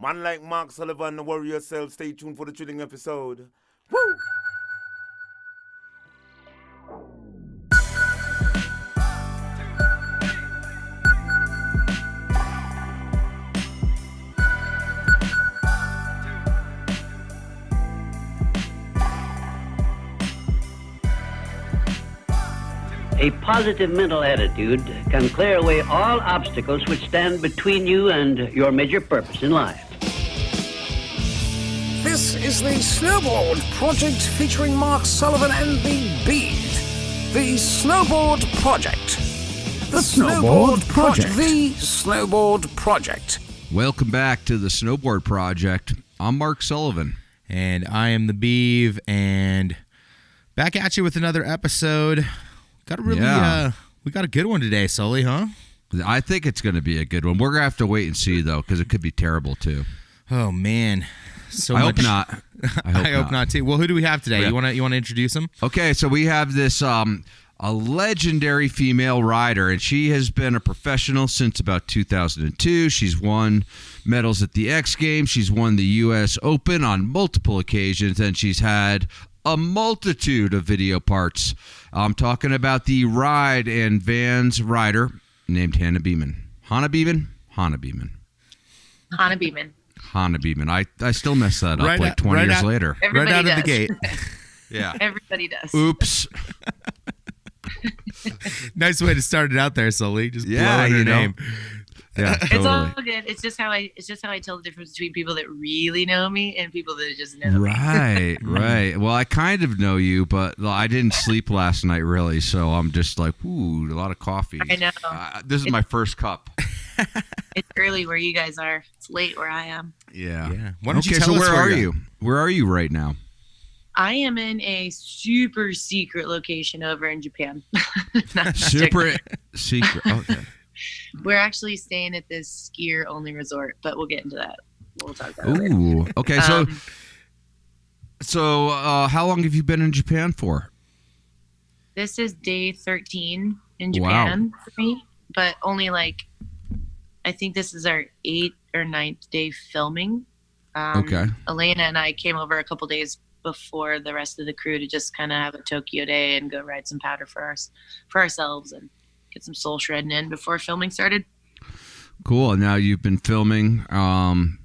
Man like Mark Sullivan, the warrior self. Stay tuned for the thrilling episode. Woo! A positive mental attitude can clear away all obstacles which stand between you and your major purpose in life. This is the Snowboard Project featuring Mark Sullivan and the Bead. The Snowboard Project. The Snowboard Project. The Snowboard Project. Welcome back to the Snowboard Project. I'm Mark Sullivan. And I am the Beav, and back at you with another episode. We got a good one today, Sully, huh? I think it's going to be a good one. We're going to have to wait and see, though, because it could be terrible, too. Oh, man. I hope not. I hope not, too. Well, who do we have today? Yeah. You want to introduce him? Okay, so we have this a legendary female rider, and she has been a professional since about 2002. She's won medals at the X Games. She's won the U.S. Open on multiple occasions, and she's had a multitude of video parts. I'm talking about the ride and vans rider named Hana Beaman. Hana Beaman? Hana Beaman. Hana Beaman. Hana Beaman. I still mess that up like 20 years later. Right out of the gate. Yeah. Everybody does. Oops. Nice way to start it out there, Sully. Just blowing her name. Yeah, totally. It's all good. It's just how I tell the difference between people that really know me and people that just know me. Right. Well, I kind of know you, but I didn't sleep last night, really, so I'm just like, ooh, a lot of coffee. I know. This is my first cup. It's early where you guys are. It's late where I am. Yeah. Why don't you tell us where are you? Where are you right now? I am in a super secret location over in Japan. Super secret. Okay. We're actually staying at this skier-only resort, but we'll get into that. We'll talk about it later. Ooh. Okay. So how long have you been in Japan for? This is day 13 in Japan for me, but only I think this is our 8th or 9th day filming. Okay. Elena and I came over a couple days before the rest of the crew to just kind of have a Tokyo day and go ride some powder for ourselves and get some soul shredding in before filming started. Cool. Now you've been filming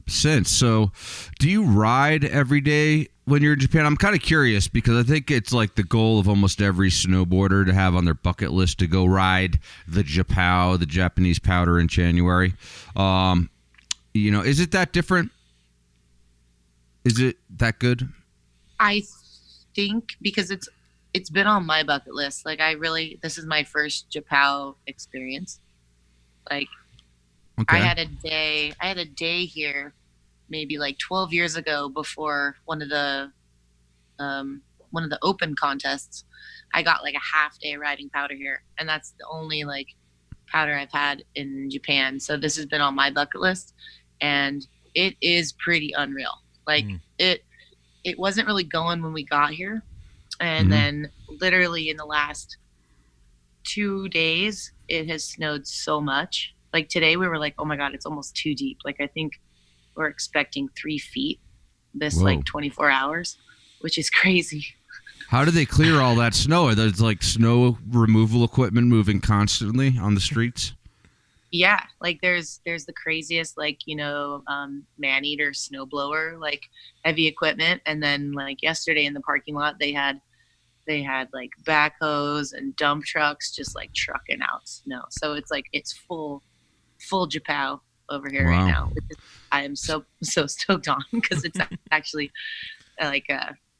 since. So do you ride every day when you're in Japan? I'm kind of curious because I think it's like the goal of almost every snowboarder to have on their bucket list to go ride the Japao, the Japanese powder in January. Is it that different? Is it that good? I think because it's been on my bucket list. This is my first Japao experience. Okay. I had a day here maybe 12 years ago before one of the open contests. I got a half day riding powder here, and that's the only powder I've had in Japan. So this has been on my bucket list, and it is pretty unreal. It wasn't really going when we got here. And then literally in the last 2 days, it has snowed so much. Today we were oh my God, it's almost too deep. I think we're expecting 3 feet this 24 hours, which is crazy. How do they clear all that snow? Are there snow removal equipment moving constantly on the streets? Yeah, there's the craziest man-eater snowblower, heavy equipment, and then yesterday in the parking lot they had backhoes and dump trucks just trucking out snow. So it's full Japao over here right now. I am so stoked on because it's actually I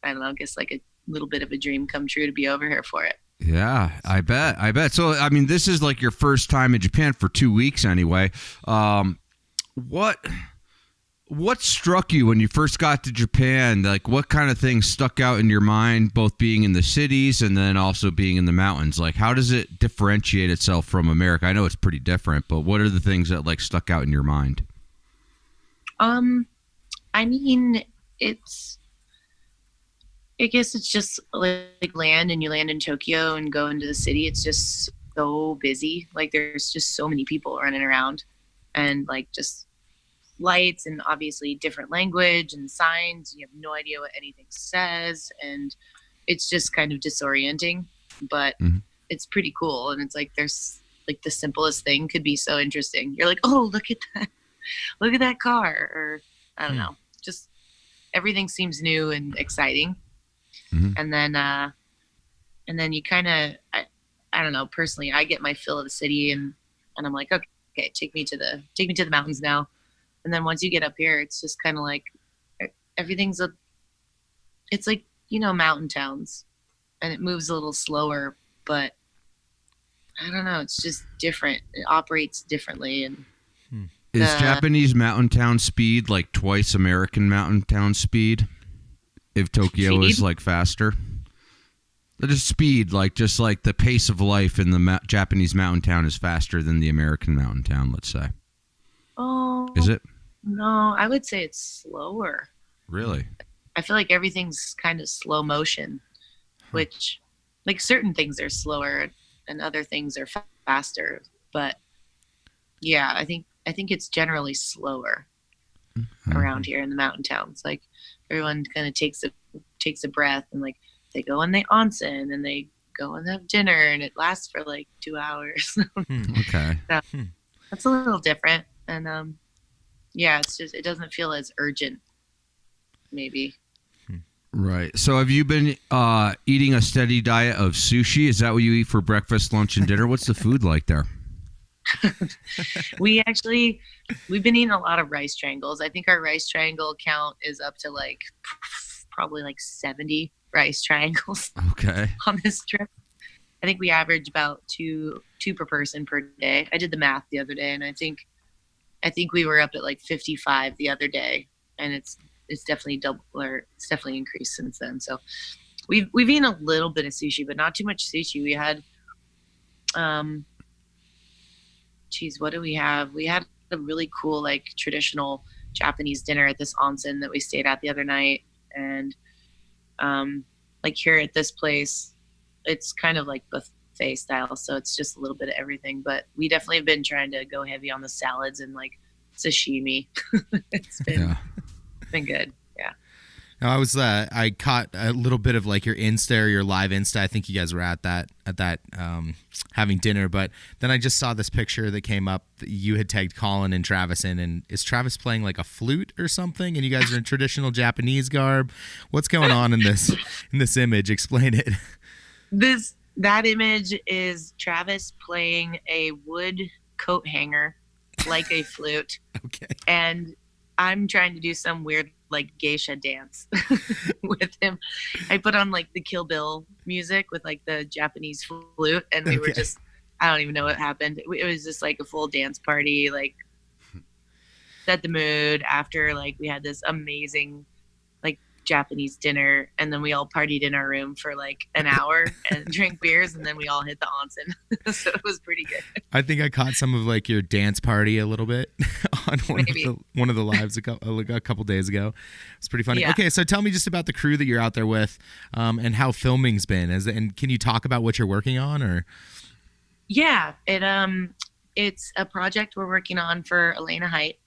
don't know, I guess a little bit of a dream come true to be over here for it. Yeah, I bet. So, this is your first time in Japan for 2 weeks anyway. What struck you when you first got to Japan? What kind of things stuck out in your mind, both being in the cities and then also being in the mountains? How does it differentiate itself from America? I know it's pretty different, but what are the things that stuck out in your mind? I guess it's just land, and you land in Tokyo and go into the city. It's just so busy. There's just so many people running around, and just lights and obviously different language and signs. You have no idea what anything says, and it's just kind of disorienting, but it's pretty cool. And it's like there's like the simplest thing could be so interesting. You're like, oh, look at that car, or I don't know, just everything seems new and exciting. And then you kind of, I don't know, personally, I get my fill of the city, and I'm like, okay, take me to the mountains now. And then once you get up here, it's just kind of like it's like, mountain towns, and it moves a little slower, but I don't know, it's just different. It operates differently. And is Japanese mountain town speed like twice American mountain town speed? If Tokyo is like faster? Just speed, just like the pace of life in the Japanese mountain town is faster than the American mountain town, let's say. Oh. Is it? No, I would say it's slower. Really? I feel like everything's kind of slow motion, which, like, certain things are slower and other things are faster. But yeah, I think it's generally slower around here in the mountain towns. Like, everyone kind of takes a breath, and like they go in the onsen and they go and have dinner, and it lasts for like 2 hours. Okay. So that's a little different, and yeah, it's just, it doesn't feel as urgent, maybe. Right. So have you been eating a steady diet of sushi? Is that what you eat for breakfast, lunch, and dinner? What's the food like there? We've been eating a lot of rice triangles. I think our rice triangle count is up to like probably like 70 rice triangles. Okay. On this trip. I think we average about two per person per day. I did the math the other day, and I think we were up at like 55 the other day, and it's definitely double, or it's definitely increased since then. So we've eaten a little bit of sushi, but not too much sushi. We had what do we have? We had a really cool, like, traditional Japanese dinner at this onsen that we stayed at the other night. And like here at this place, it's kind of like buffet style, so it's just a little bit of everything. But we definitely have been trying to go heavy on the salads and like sashimi. It's been good. Yeah. Now, I caught a little bit of like your Insta or your live Insta. I think you guys were at that having dinner, but then I just saw this picture that came up that you had tagged Colin and Travis in, and is Travis playing like a flute or something? And you guys are in traditional Japanese garb. What's going on in this image? Explain it. That image is Travis playing a wood coat hanger like a flute. Okay. And I'm trying to do some weird like geisha dance with him. I put on like the Kill Bill music with like the Japanese flute, and we were just, I don't even know what happened. It was just like a full dance party, like set the mood after like we had this amazing like Japanese dinner, and then we all partied in our room for like an hour and drank beers, and then we all hit the onsen. So it was pretty good. I think I caught some of like your dance party a little bit on one of the lives a couple days ago. It's pretty funny. Yeah. Okay, so tell me just about the crew that you're out there with, and how filming's been. And can you talk about what you're working on? Or yeah, it's a project we're working on for Elena Height.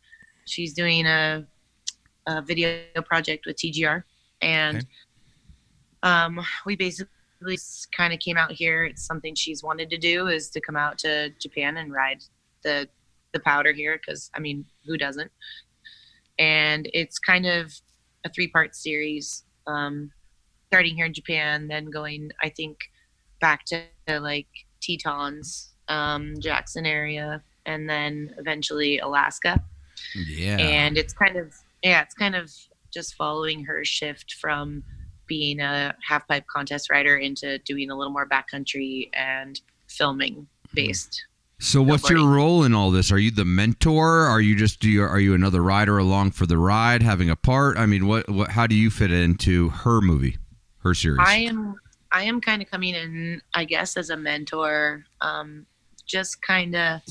She's doing a video project with TGR, and we basically kind of came out here. It's something she's wanted to do, is to come out to Japan and ride the powder here, because I mean, who doesn't? And it's kind of a 3-part series, starting here in Japan, then going, I think, back to like Tetons, Jackson area, and then eventually Alaska. Yeah. And it's kind of just following her shift from being a half pipe contest rider into doing a little more backcountry and filming based. So what's your role in all this? Are you the mentor? Are you another rider along for the ride, having a part? I mean, how do you fit into her movie, her series? I am kind of coming in, I guess, as a mentor, just kind of,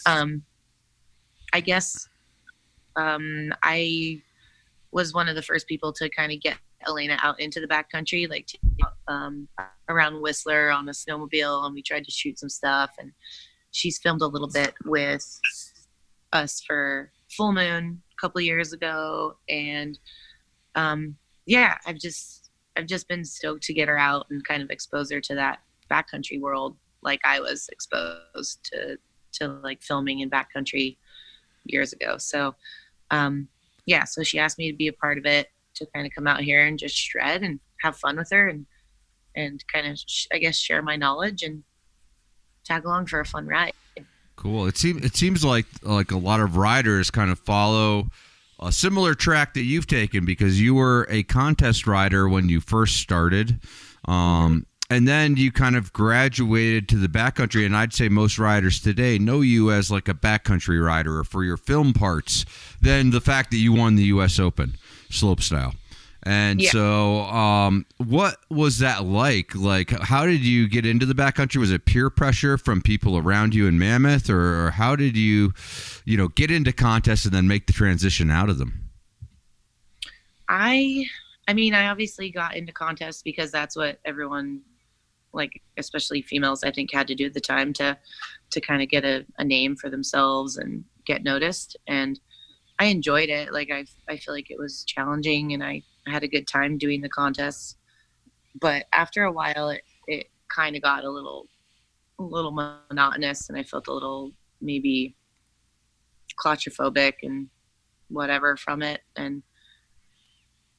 I guess, I was one of the first people to kind of get Elena out into the backcountry, like around Whistler on a snowmobile, and we tried to shoot some stuff, and she's filmed a little bit with us for Full Moon a couple years ago, and I've just been stoked to get her out and kind of expose her to that backcountry world, like I was exposed to like filming in backcountry years ago. So so she asked me to be a part of it, to kind of come out here and just shred and have fun with her, and kind of I guess share my knowledge and tag along for a fun ride. Cool. It seems like a lot of riders kind of follow a similar track that you've taken, because you were a contest rider when you first started. And then you kind of graduated to the backcountry, and I'd say most riders today know you as like a backcountry rider or for your film parts, than the fact that you won the U.S. Open slopestyle. And so what was that like? Like, how did you get into the backcountry? Was it peer pressure from people around you in Mammoth, or how did you get into contests and then make the transition out of them? I mean, I obviously got into contests because that's what everyone, like especially females, I think, had to do at the time to kind of get a name for themselves and get noticed. And I enjoyed it. Like I feel like it was challenging, and I had a good time doing the contests. But after a while, it kind of got a little monotonous, and I felt a little maybe claustrophobic and whatever from it. And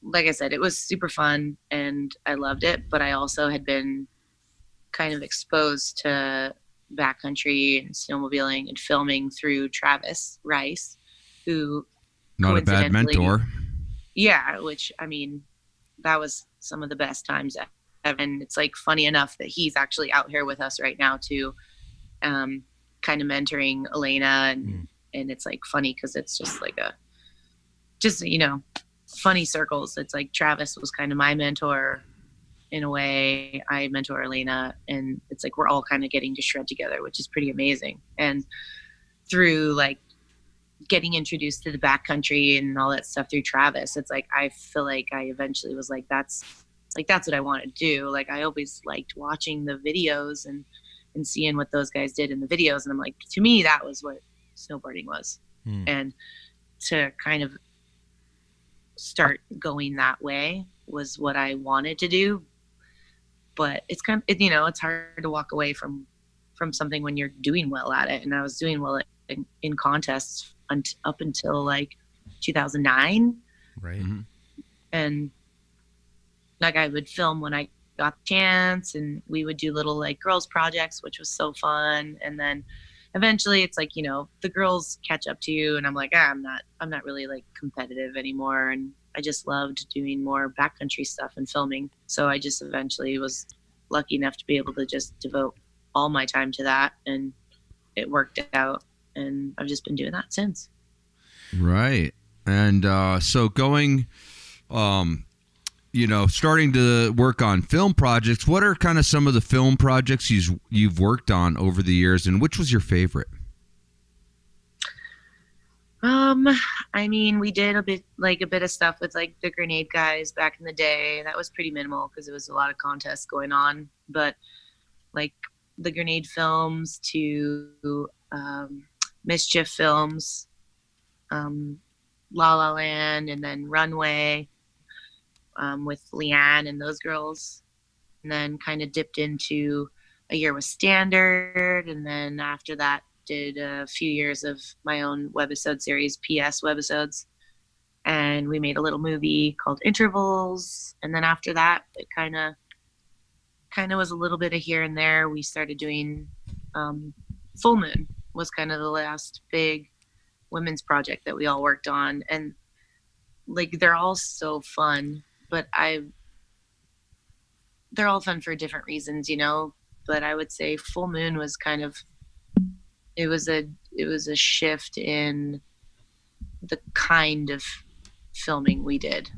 like I said, it was super fun and I loved it, but I also had been kind of exposed to backcountry and snowmobiling and filming through Travis Rice, who not a bad mentor. Yeah, which, I mean, that was some of the best times ever. And it's like funny enough that he's actually out here with us right now too, kind of mentoring Elena, and it's like funny because it's just like funny circles. It's like Travis was kind of my mentor in a way. I mentor Elena, and it's like we're all kind of getting to shred together, which is pretty amazing. And through like getting introduced to the backcountry and all that stuff through Travis, it's like I feel like I eventually was like, that's what I want to do. Like I always liked watching the videos and seeing what those guys did in the videos, and I'm like, to me that was what snowboarding was. And to kind of start going that way was what I wanted to do. But it's kind of, it's hard to walk away from something when you're doing well at it. And I was doing well in contests up until like 2009. Right. And like I would film when I got the chance, and we would do little like girls projects, which was so fun. And then eventually it's like, the girls catch up to you, and I'm like, I'm not really like competitive anymore. And I just loved doing more backcountry stuff and filming. So I just eventually was lucky enough to be able to just devote all my time to that, and it worked out. And I've just been doing that since. Right. And so going, starting to work on film projects, what are kind of some of the film projects you've worked on over the years, and which was your favorite? I mean, we did a bit of stuff with like the Grenade guys back in the day. That was pretty minimal because there was a lot of contests going on. But like the Grenade films to Mischief films, La La Land, and then Runway with Leanne and those girls. And then kind of dipped into a year with Standard, and then after that did a few years of my own webisode series, PS webisodes, and we made a little movie called Intervals. And then after that, it kind of was a little bit of here and there. We started doing Full Moon was kind of the last big women's project that we all worked on, and like they're all so fun, but they're all fun for different reasons, but I would say Full Moon was kind of, it was a shift in the kind of filming we did.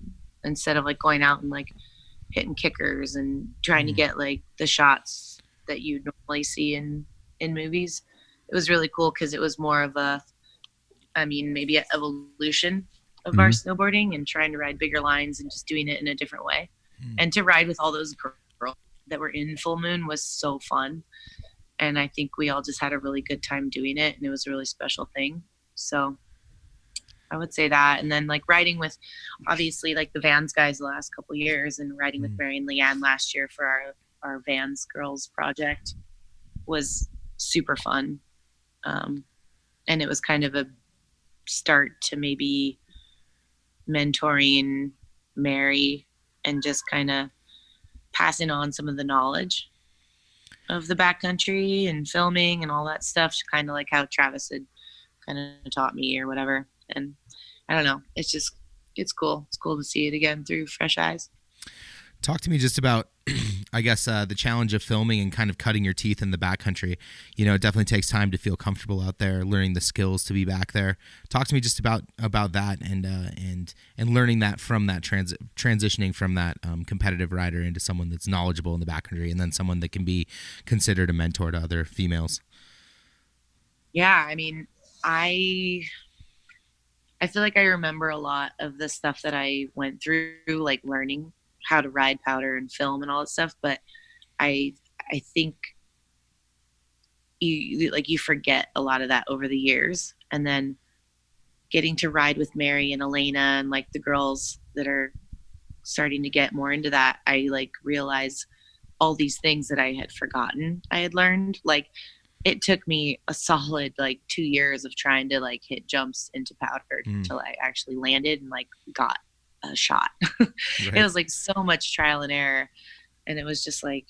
Instead of like going out and like hitting kickers and trying to get like the shots that you normally see in movies, it was really cool because it was more of maybe an evolution of our snowboarding and trying to ride bigger lines and just doing it in a different way. And to ride with all those girls that were in Full Moon was so fun. And I think we all just had a really good time doing it, and it was a really special thing. So I would say that. And then like riding with obviously like the Vans guys the last couple years, and riding with Mary and Leanne last year for our Vans Girls project was super fun. And it was kind of a start to maybe mentoring Mary and just kind of passing on some of the knowledge of the backcountry and filming and all that stuff, kind of like how Travis had kind of taught me or whatever. And I don't know, it's cool. It's cool to see it again through fresh eyes. Talk to me just about, I guess, the challenge of filming and kind of cutting your teeth in the backcountry. You know, it definitely takes time to feel comfortable out there, learning the skills to be back there. Talk to me just about that and learning that from that transitioning from that competitive rider into someone that's knowledgeable in the backcountry, and then someone that can be considered a mentor to other females. Yeah, I mean, I feel like I remember a lot of the stuff that I went through, like learning how to ride powder and film and all that stuff. But I think you forget a lot of that over the years. And then getting to ride with Mary and Elena and like the girls that are starting to get more into that, I like realize all these things that I had forgotten I had learned. Like it took me a solid like 2 years of trying to like hit jumps into powder until I actually landed and like got a shot. Right. It was like so much trial and error, and it was just like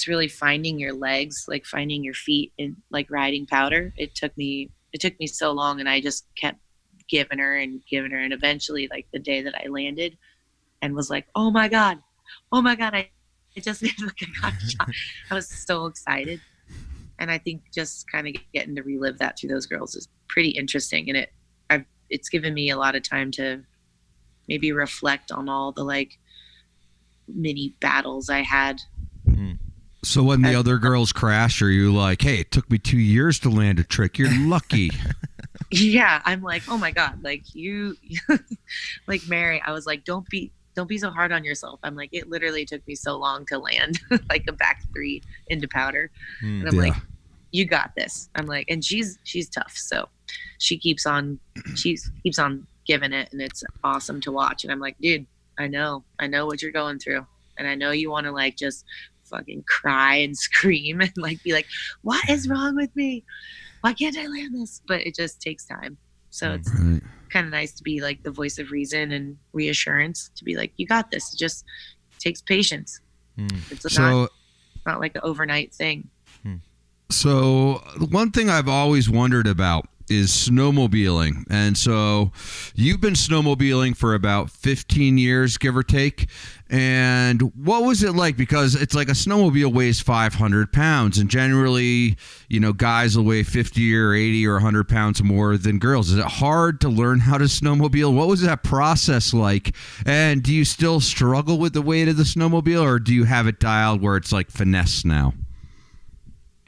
really finding your legs, like finding your feet in like riding powder. It took me so long, and I just kept giving her, and eventually like the day that I landed and was like, oh my god, I just like I got a shot. I was so excited. And I think just kind of getting to relive that through those girls is pretty interesting, and it's given me a lot of time to maybe reflect on all the like mini battles I had. So when the other girls crash, are you like, hey, it took me 2 years to land a trick, you're lucky? Yeah, I'm like, oh my god, like you like Mary, I was like, don't be so hard on yourself. I'm like, it literally took me so long to land like a back three into powder. And I'm like, you got this. I'm like, and she's tough, so she keeps on giving it, and it's awesome to watch. And I'm like, dude, I know what you're going through, and I know you want to like just fucking cry and scream and like be like, what is wrong with me? Why can't I land this? But it just takes time. So it's kind of nice to be like the voice of reason and reassurance, to be like, you got this. It just takes patience. It's not like an overnight thing. So one thing I've always wondered about is snowmobiling. And so you've been snowmobiling for about 15 years, give or take. And what was it like? Because it's like a snowmobile weighs 500 pounds, and generally, you know, guys will weigh 50 or 80 or 100 pounds more than girls. Is it hard to learn how to snowmobile? What was that process like? And do you still struggle with the weight of the snowmobile, or do you have it dialed where it's like finesse now?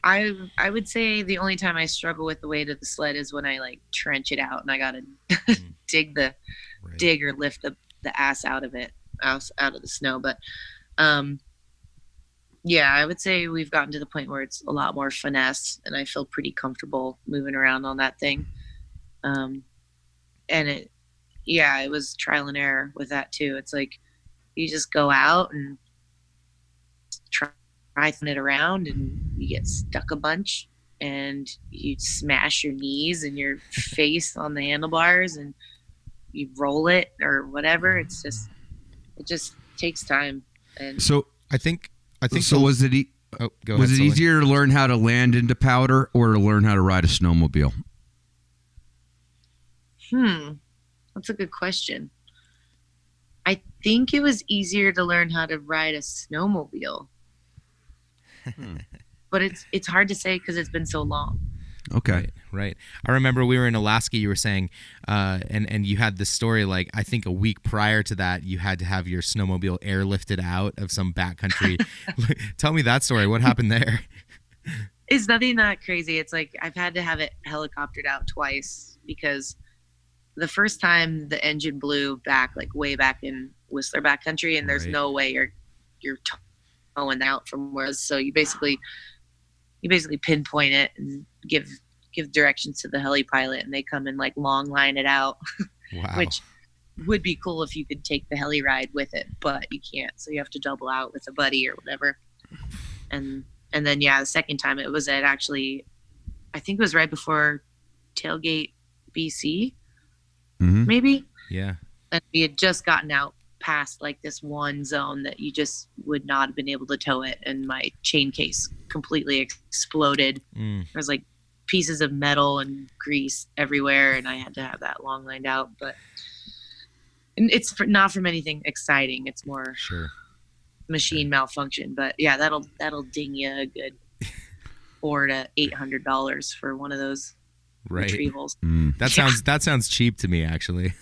I would say the only time I struggle with the weight of the sled is when I like trench it out and I gotta dig or lift the ass out of it, out of the snow. But yeah, I would say we've gotten to the point where it's a lot more finesse, and I feel pretty comfortable moving around on that thing. And it was trial and error with that too. It's like you just go out and try it around, and you get stuck a bunch, and you smash your knees and your face on the handlebars, and you roll it or whatever. It just takes time. And so I think so. Was it was it easier to learn how to land into powder or to learn how to ride a snowmobile? That's a good question. I think it was easier to learn how to ride a snowmobile. But it's hard to say because it's been so long. Okay. Right. I remember we were in Alaska, you were saying, and you had this story, like, I think a week prior to that, you had to have your snowmobile airlifted out of some backcountry. Tell me that story. What happened there? It's nothing that crazy. It's like I've had to have it helicoptered out twice, because the first time the engine blew back, like way back in Whistler backcountry, and there's no way you're towing out from where. So you basically pinpoint it and give give directions to the heli pilot, and they come and like long line it out. Wow. Which would be cool if you could take the heli ride with it, but you can't. So you have to double out with a buddy or whatever. And then, yeah, the second time it was at actually, I think it was right before Tailgate, BC, maybe. Yeah. And we had just gotten out past like this one zone that you just would not have been able to tow it. And my chain case completely exploded. There was like pieces of metal and grease everywhere. And I had to have that long lined out, but it's not from anything exciting. It's more machine malfunction, but yeah, that'll ding you a good $400 to $800 for one of those retrievals. That sounds cheap to me, actually.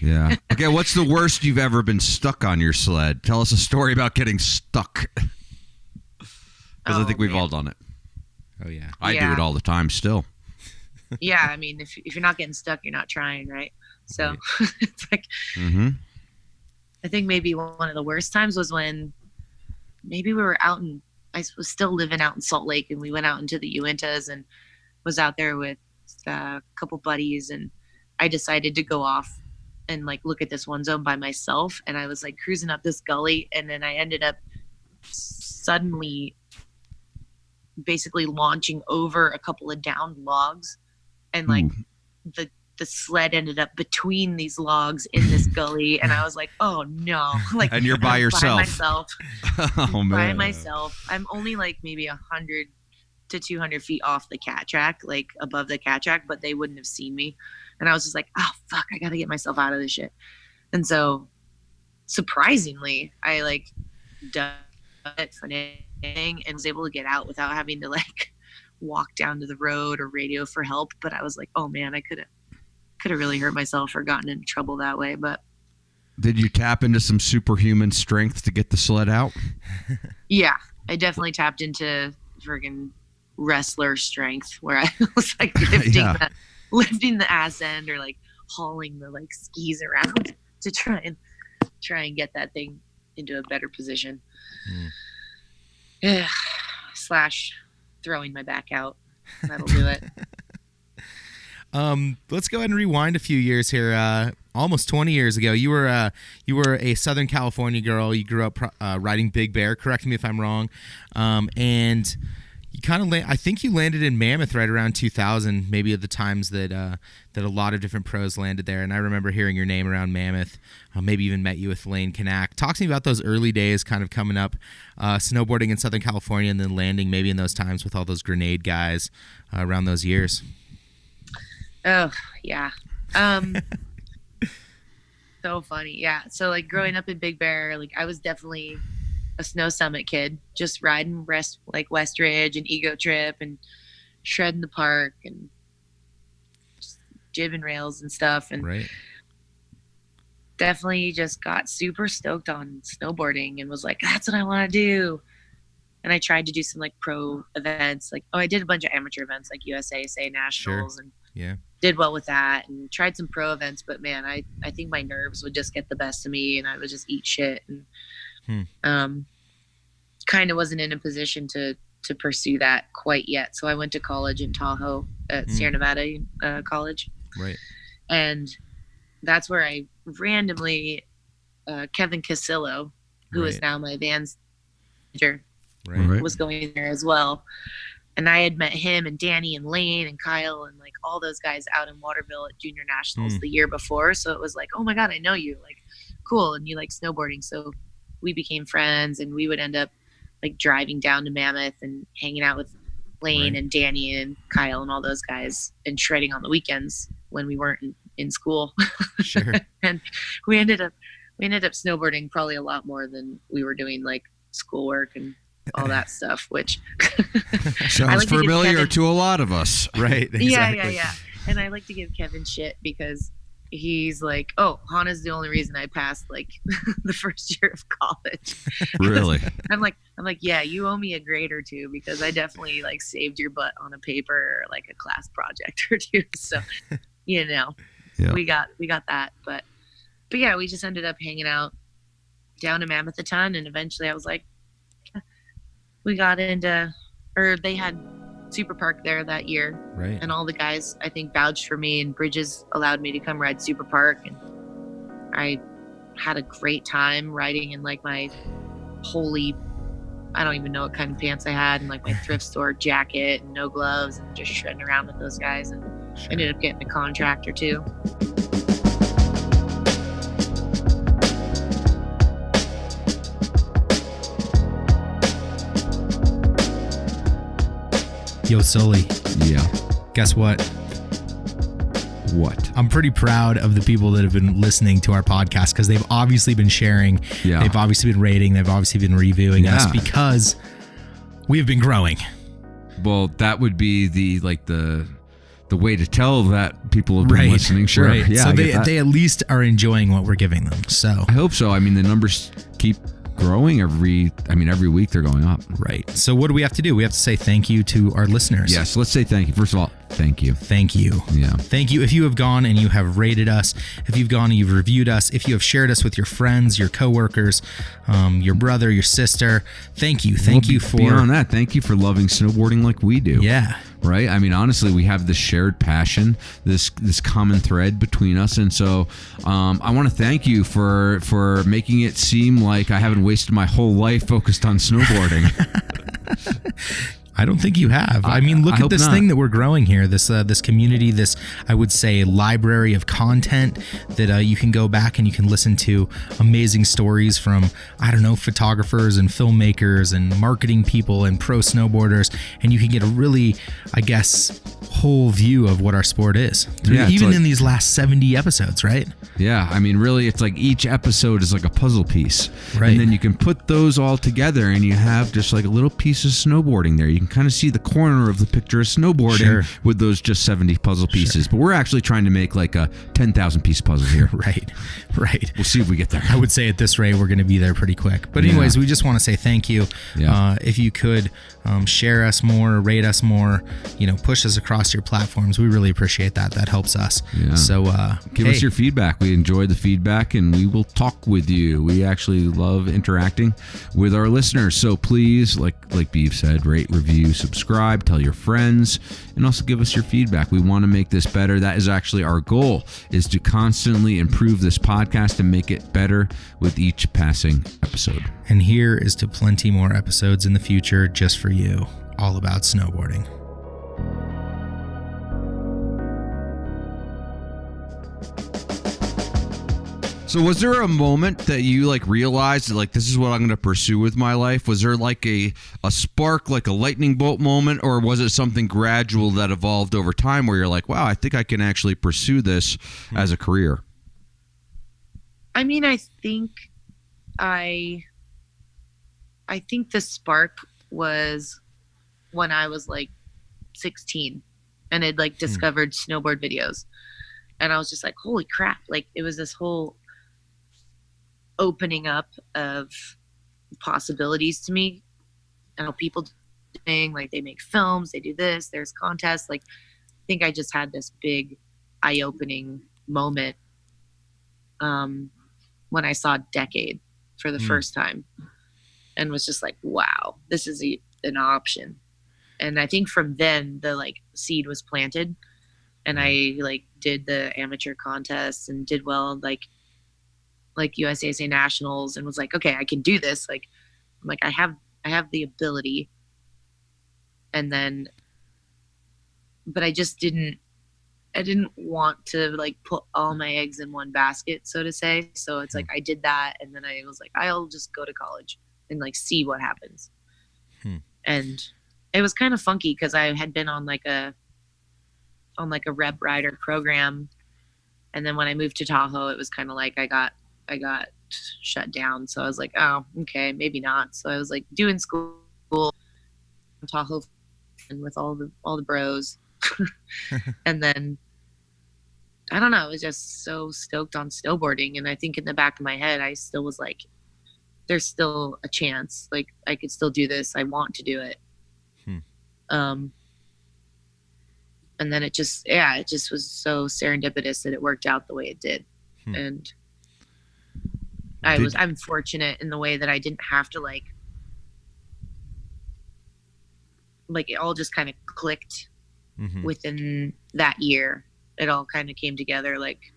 Yeah. Okay, what's the worst you've ever been stuck on your sled? Tell us a story about getting stuck. Because I think we've all done it. Oh yeah. I do it all the time still. Yeah, I mean, if you're not getting stuck, you're not trying, right? So it's like, I think maybe one of the worst times was when maybe we were I was still living out in Salt Lake, and we went out into the Uintas and was out there with a couple buddies, and I decided to go off and like look at this one zone by myself. And I was like cruising up this gully, and then I ended up suddenly basically launching over a couple of downed logs, and like the sled ended up between these logs in this gully, and I was like, oh no. Like, and you're by yourself. By myself. Oh man. By myself. I'm only like maybe 100 to 200 feet off the cat track, like above the cat track, but they wouldn't have seen me. And I was just like, oh fuck, I gotta get myself out of this shit. And so surprisingly, I like done it for anything and was able to get out without having to like walk down to the road or radio for help. But I was like, oh man, I could have really hurt myself or gotten in trouble that way. But did you tap into some superhuman strength to get the sled out? Yeah, I definitely tapped into friggin' wrestler strength, where I was like lifting the ass end or like hauling the like skis around to try and get that thing into a better position. Yeah. / throwing my back out. That'll do it. Let's go ahead and rewind a few years here. Almost 20 years ago, you were a Southern California girl. You grew up riding Big Bear. Correct me if I'm wrong. And you kind of I think you landed in Mammoth right around 2000, maybe at the times that a lot of different pros landed there. And I remember hearing your name around Mammoth. Maybe even met you with Lane Kanak. Talk to me about those early days, kind of coming up, snowboarding in Southern California, and then landing maybe in those times with all those Grenade guys around those years. Oh, yeah. So funny. Yeah. So like growing up in Big Bear, like I was definitely a Snow Summit kid, just riding like West Ridge and Ego Trip and shredding the park and just jibbing rails and stuff. And definitely just got super stoked on snowboarding and was like, that's what I want to do. And I tried to do some like pro events. Like, I did a bunch of amateur events like USA Nationals and did well with that, and tried some pro events. But man, I think my nerves would just get the best of me, and I would just eat shit. And kind of wasn't in a position to pursue that quite yet. So I went to college in Tahoe at Sierra Nevada College. Right. And that's where I randomly, Kevin Casillo, who is now my Vans manager, was going there as well. And I had met him and Danny and Lane and Kyle and like all those guys out in Waterville at Junior Nationals the year before. So it was like, oh my God, I know you. Like, cool. And you like snowboarding. So we became friends, and we would end up like driving down to Mammoth and hanging out with Lane and Danny and Kyle and all those guys and shredding on the weekends when we weren't in school. Sure. And we ended up snowboarding probably a lot more than we were doing like schoolwork and all that stuff, which sounds familiar to a lot of us. Right. Exactly. Yeah. And I like to give Kevin shit because he's like, oh, Hana's the only reason I passed like the first year of college. Really? I'm like, yeah, you owe me a grade or two because I definitely like saved your butt on a paper or like a class project or two. So, we got that. But yeah, we just ended up hanging out down in Mammoth a ton, and eventually I was like, we got into, or they had Super Park there that year. Right. And all the guys, I think, vouched for me, and Bridges allowed me to come ride Super Park. And I had a great time riding in like my I don't even know what kind of pants I had, and like my thrift store jacket and no gloves, and just shredding around with those guys. And ended up getting a contract or two. Yo, Sully. Yeah. Guess what? What? I'm pretty proud of the people that have been listening to our podcast, because they've obviously been sharing. Yeah. They've obviously been rating. They've obviously been reviewing us, because we have been growing. Well, that would be the way to tell that people have been listening. Sure. Right. Yeah. So they at least are enjoying what we're giving them. So I hope so. I mean, the numbers keep growing every week they're going up. Right. So what do we have to do? We have to say thank you to our listeners. Yes, let's say thank you. First of all, thank you. Thank you. Yeah. Thank you. If you have gone and you have rated us, if you've gone and you've reviewed us, if you have shared us with your friends, your coworkers, your brother, your sister, thank you. Thank you for beyond that. Thank you for loving snowboarding like we do. Yeah. Right? I mean, honestly, we have this shared passion, this common thread between us. And so I want to thank you for making it seem like I haven't wasted my whole life focused on snowboarding. I don't think you have. I mean, look at this thing that we're growing here, this community, this, I would say, library of content that you can go back and you can listen to amazing stories from, I don't know, photographers and filmmakers and marketing people and pro snowboarders. And you can get a really, I guess, whole view of what our sport is. Even in these last 70 episodes, right? Yeah. I mean, really, it's like each episode is like a puzzle piece. Right. And then you can put those all together and you have just like a little piece of snowboarding there. You can kind of see the corner of the picture of snowboarding with those just 70 puzzle pieces. But we're actually trying to make like a 10,000 piece puzzle here. Right. We'll see if we get there. I would say at this rate, we're going to be there pretty quick. But anyways, we just want to say thank you. Yeah. If you could share us more, rate us more, push us across your platforms. We really appreciate that. That helps us. Yeah. So give us your feedback. We enjoy the feedback and we will talk with you. We actually love interacting with our listeners. So please, like Beav said, rate, review, subscribe, tell your friends, and also give us your feedback. We want to make this better. That is actually our goal, is to constantly improve this podcast and make it better with each passing episode. And here is to plenty more episodes in the future just for you, all about snowboarding. So was there a moment that you realized this is what I'm going to pursue with my life? Was there a spark, like a lightning bolt moment, or was it something gradual that evolved over time where you're like, wow, I think I can actually pursue this as a career? I mean, I think the spark was when I was 16 and had discovered snowboard videos. And I was just like, holy crap. It was this whole opening up of possibilities to me. And how people doing, they make films, they do this, there's contests. I think I just had this big eye-opening moment when I saw Decade for the first time, and was just like, wow, this is an option. And I think from then the seed was planted, and I did the amateur contests and did well, like USASA nationals, and was like, okay, I can do this. I'm like, I have the ability. And then, but I didn't want to put all my eggs in one basket, so to say. So it's I did that. And then I was like, I'll just go to college and see what happens. And it was kind of funky, because I had been on a rep rider program. And then when I moved to Tahoe, it was kind of I got shut down. So I was like, oh, okay, maybe not. So I was doing school in Tahoe and with all the bros. And then I don't know, I was just so stoked on snowboarding. And I think in the back of my head, I still was there's still a chance. I could still do this. I want to do it. And then it just was so serendipitous that it worked out the way it did. And I'm fortunate in the way that I didn't have to like it all just kind of clicked Mm-hmm. within that year. It all kind of came together, like,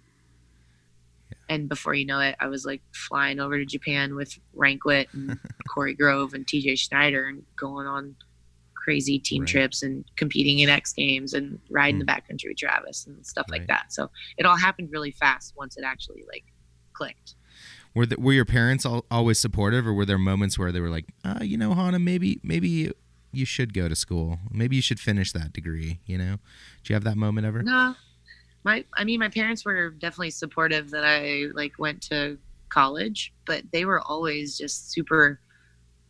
and before you know it, I was like flying over to Japan with Rankwit and Corey Grove and TJ Schneider and going on crazy team trips and competing in X Games and riding the backcountry with Travis and stuff like that. So it all happened really fast once it actually like clicked. Were your parents always supportive, or were there moments where they were like, Hana, maybe you should go to school. Maybe you should finish that degree, Did you have that moment ever? No. My parents were definitely supportive that I like went to college, but they were always just super,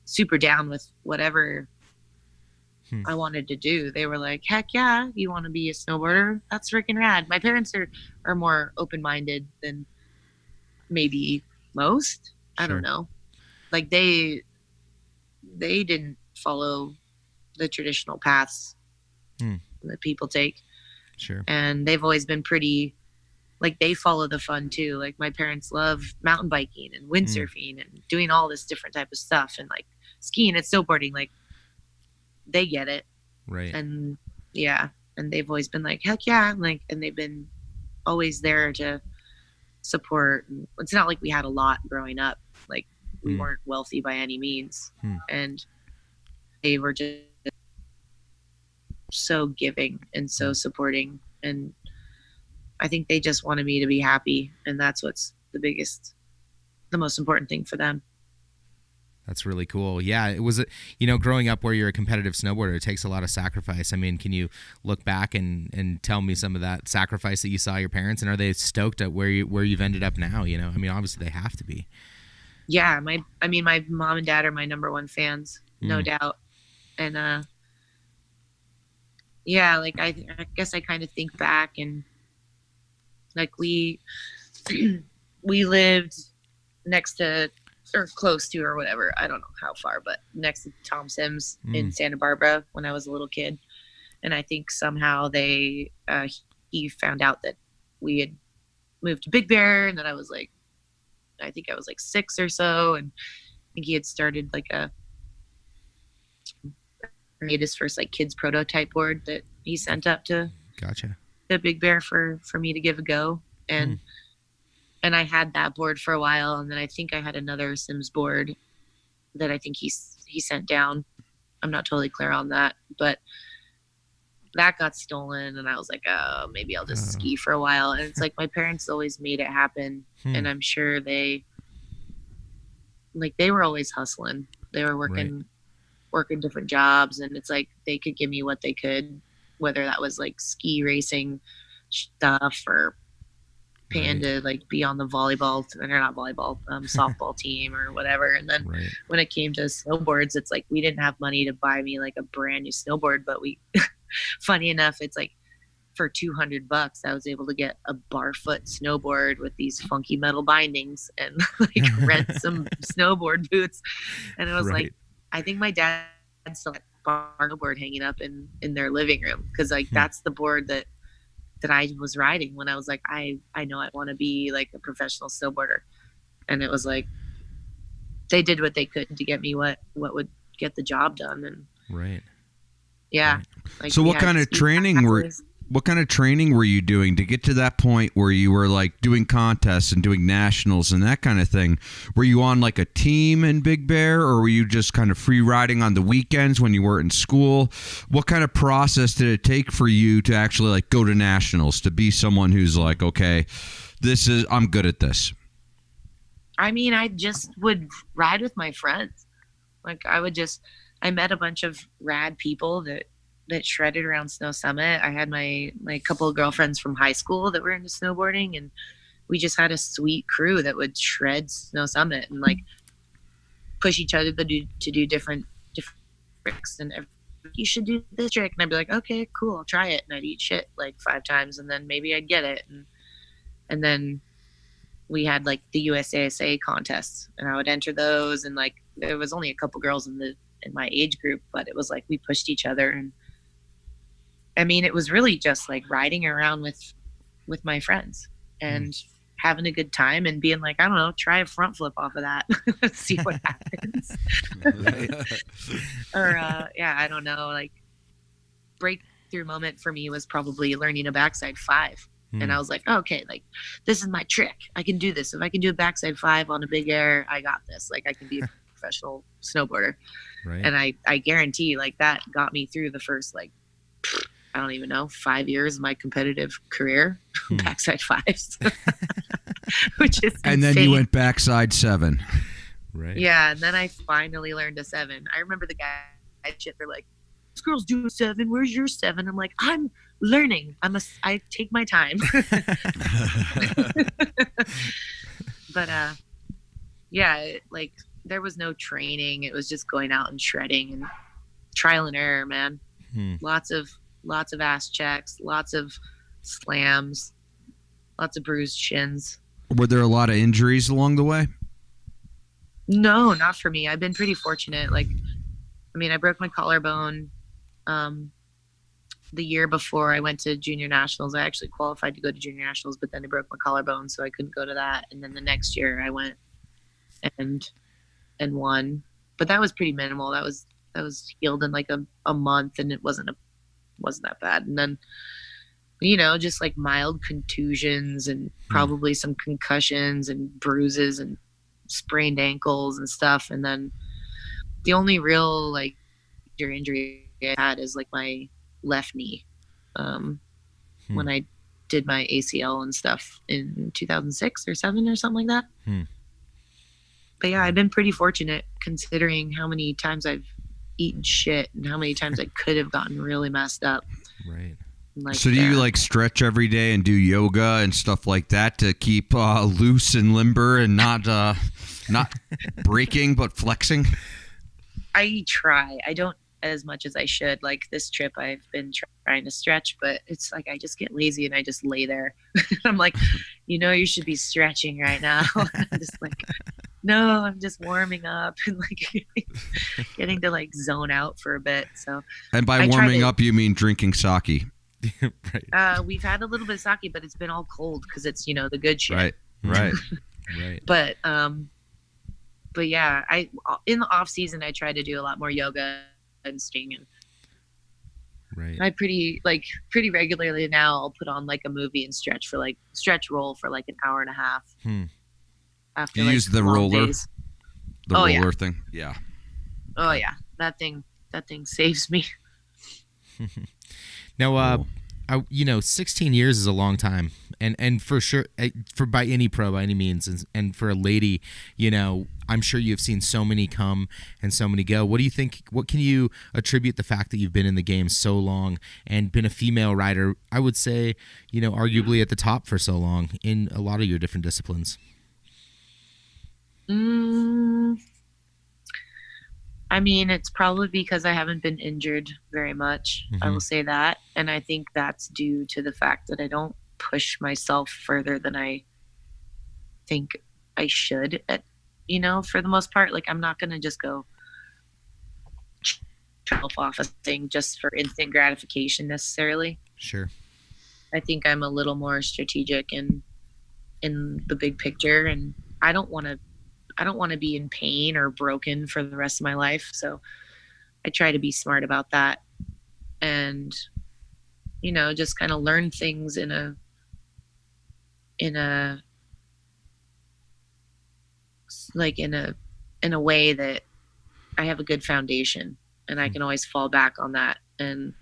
super down with whatever I wanted to do. They were like, heck yeah, you want to be a snowboarder? That's freaking rad. My parents are more open-minded than maybe most. I don't know. Like they didn't follow the traditional paths that people take. Sure. And they've always been pretty, like, they follow the fun too. Like my parents love mountain biking and windsurfing and doing all this different type of stuff and like skiing and snowboarding. Like they get it. Right. And and they've always been like, heck yeah. Like, and they've been always there to support. It's not like we had a lot growing up. Like we weren't wealthy by any means. And they were just so giving and so supporting, and I think they just wanted me to be happy, and that's what's the most important thing for them. That's really cool. Yeah, it was, growing up where you're a competitive snowboarder, it takes a lot of sacrifice. I mean, can you look back and tell me some of that sacrifice that you saw your parents, and are they stoked at where you've ended up now? I mean, obviously they have to be. Yeah, my mom and dad are my number one fans, no doubt, and yeah, like I guess I kind of think back, and like we lived next to or close to or whatever, I don't know how far, but next to Tom Sims in Santa Barbara when I was a little kid. And I think somehow he found out that we had moved to Big Bear, and that I was like 6 or so, and I think he had started like made his first like kids prototype board that he sent up to the Big Bear for me to give a go. And I had that board for a while, and then I think I had another Sims board that I think he sent down. I'm not totally clear on that, but that got stolen, and I was like, oh, maybe I'll just ski for a while. And it's like my parents always made it happen, and I'm sure they were always hustling. They were working different jobs, and it's like they could give me what they could, whether that was like ski racing stuff or paying to like be on the softball team or whatever. And then when it came to snowboards, it's like we didn't have money to buy me like a brand new snowboard, but we funny enough, it's like for $200 I was able to get a barfoot snowboard with these funky metal bindings and like rent some snowboard boots. And it was like, I think my dad still had a board hanging up in their living room, because like that's the board that I was riding when I was like, I know I want to be like a professional snowboarder. And it was like they did what they could to get me what would get the job done. And like, so what kind of training were you doing to get to that point where you were like doing contests and doing nationals and that kind of thing? Were you on like a team in Big Bear, or were you just kind of free riding on the weekends when you were in school? What kind of process did it take for you to actually like go to nationals, to be someone who's like, okay, I'm good at this? I mean, I just would ride with my friends. Like I met a bunch of rad people that shredded around Snow Summit. I had my couple of girlfriends from high school that were into snowboarding, and we just had a sweet crew that would shred Snow Summit and like push each other to do different tricks. And you should do this trick, and I'd be like, okay, cool, I'll try it. And I'd eat shit like 5 times, and then maybe I'd get it. And then we had like the USASA contests, and I would enter those, and like there was only a couple girls in my age group, but it was like we pushed each other. And I mean, it was really just like riding around with my friends and having a good time and being like, I don't know, try a front flip off of that. See what happens. Or I don't know, like breakthrough moment for me was probably learning a backside 5. And I was like, oh, okay, like this is my trick. I can do this. If I can do a backside 5 on a big air, I got this. Like I can be a professional snowboarder. Right. And I guarantee like that got me through the first, like, I don't even know, 5 years of my competitive career, backside 5s, which is And then insane. you went backside 7. Right. Yeah. And then I finally learned a 7. I remember the guy shit. They're like, this girl's doing 7. Where's your 7? I'm like, I'm learning. I take my time. But yeah, like there was no training. It was just going out and shredding and trial and error, man. Lots of ass checks, lots of slams, lots of bruised shins. Were there a lot of injuries along the way? No, not for me. I've been pretty fortunate. Like, I mean, I broke my collarbone the year before I went to junior nationals. I actually qualified to go to junior nationals, but then I broke my collarbone, so I couldn't go to that. And then the next year I went and won, but that was pretty minimal. That was healed in like a month, and it wasn't that bad. And then, you know, just like mild contusions and probably some concussions and bruises and sprained ankles and stuff. And then the only real like injury I had is like my left knee when I did my ACL and stuff in 2006 or 7 or something like that. But yeah, I've been pretty fortunate considering how many times I've eaten shit and how many times I could have gotten really messed up. Right. Like, So do you like stretch every day and do yoga and stuff like that to keep loose and limber and not breaking but flexing? I try. I don't as much as I should. Like this trip, I've been trying to stretch, but it's like I just get lazy and I just lay there. I'm like, you should be stretching right now. I'm just like, no, I'm just warming up and like getting to like zone out for a bit. So, and by warming up, you mean drinking sake? Right. We've had a little bit of sake, but it's been all cold because it's the good shit. Right. Right. But yeah, in the off season I try to do a lot more yoga and staying in. Right. I pretty regularly now I'll put on like a movie and stretch roll for like an hour and a half. After You like use the long roller, days. the roller thing. Yeah. Oh yeah, that thing saves me. Now, 16 years is a long time, and for sure, by any means, and for a lady, I'm sure you've seen so many come and so many go. What do you think? What can you attribute the fact that you've been in the game so long and been a female rider? I would say, arguably at the top for so long in a lot of your different disciplines. I mean, it's probably because I haven't been injured very much. I will say that. And I think that's due to the fact that I don't push myself further than I think I should for the most part. Like, I'm not going to just go off a thing just for instant gratification necessarily. Sure. I think I'm a little more strategic in the big picture, and I don't want to be in pain or broken for the rest of my life. So I try to be smart about that and, just kind of learn things in a way that I have a good foundation and I can always fall back on that. And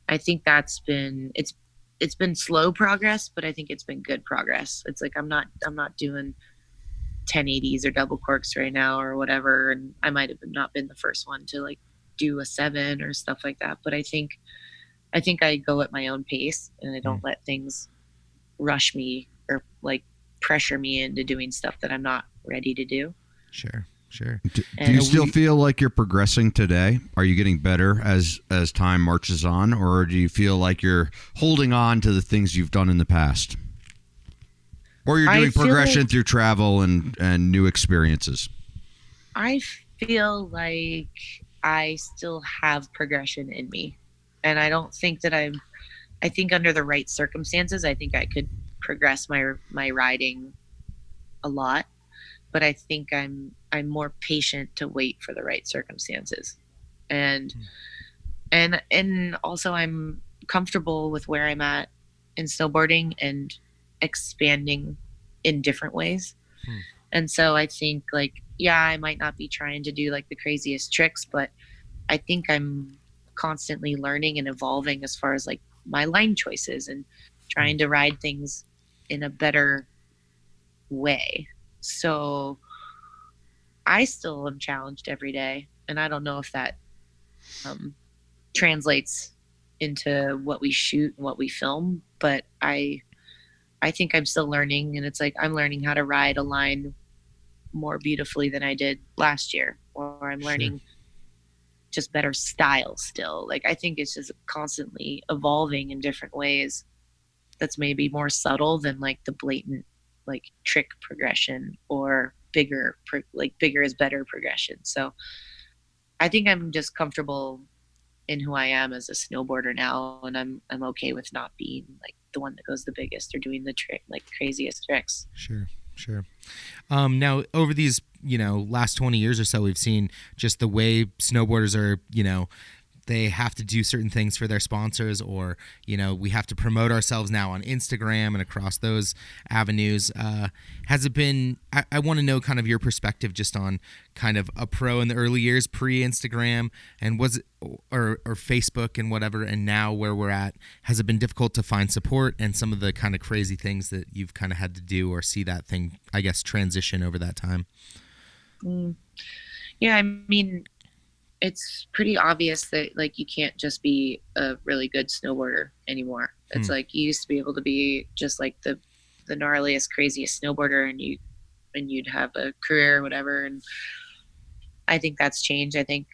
I think it's been slow progress, but I think it's been good progress. It's like, I'm not doing 1080s or double corks right now or whatever, and I might have not been the first one to like do a 7 or stuff like that, but I think I go at my own pace and I don't let things rush me or like pressure me into doing stuff that I'm not ready to do. Sure. Do you still feel like you're progressing today? Are you getting better as time marches on, or do you feel like you're holding on to the things you've done in the past? Or you're doing progression through travel and new experiences? I feel like I still have progression in me. And I don't think that I think under the right circumstances, I think I could progress my riding a lot. But I think I'm more patient to wait for the right circumstances. And And also I'm comfortable with where I'm at in snowboarding and expanding in different ways. And so I think like, yeah, I might not be trying to do like the craziest tricks, but I think I'm constantly learning and evolving as far as like my line choices and trying to ride things in a better way. So I still am challenged every day, and I don't know if that translates into what we shoot and what we film, but I think I'm still learning, and it's like I'm learning how to ride a line more beautifully than I did last year, or I'm learning just better style still. Like I think it's just constantly evolving in different ways that's maybe more subtle than like the blatant like trick progression or bigger is better progression. So I think I'm just comfortable in who I am as a snowboarder now, and I'm okay with not being like the one that goes the biggest or doing the trick like craziest tricks. Sure. Now over these, last 20 years or so, we've seen just the way snowboarders are, they have to do certain things for their sponsors, or, we have to promote ourselves now on Instagram and across those avenues. Has it been, I want to know kind of your perspective just on kind of a pro in the early years, pre-Instagram, and was it, or Facebook and whatever, and now where we're at, has it been difficult to find support and some of the kind of crazy things that you've kind of had to do or see that thing, I guess, transition over that time? Yeah, I mean, it's pretty obvious that like you can't just be a really good snowboarder anymore. It's like you used to be able to be just like the gnarliest, craziest snowboarder, and you'd have a career or whatever. And I think that's changed. I think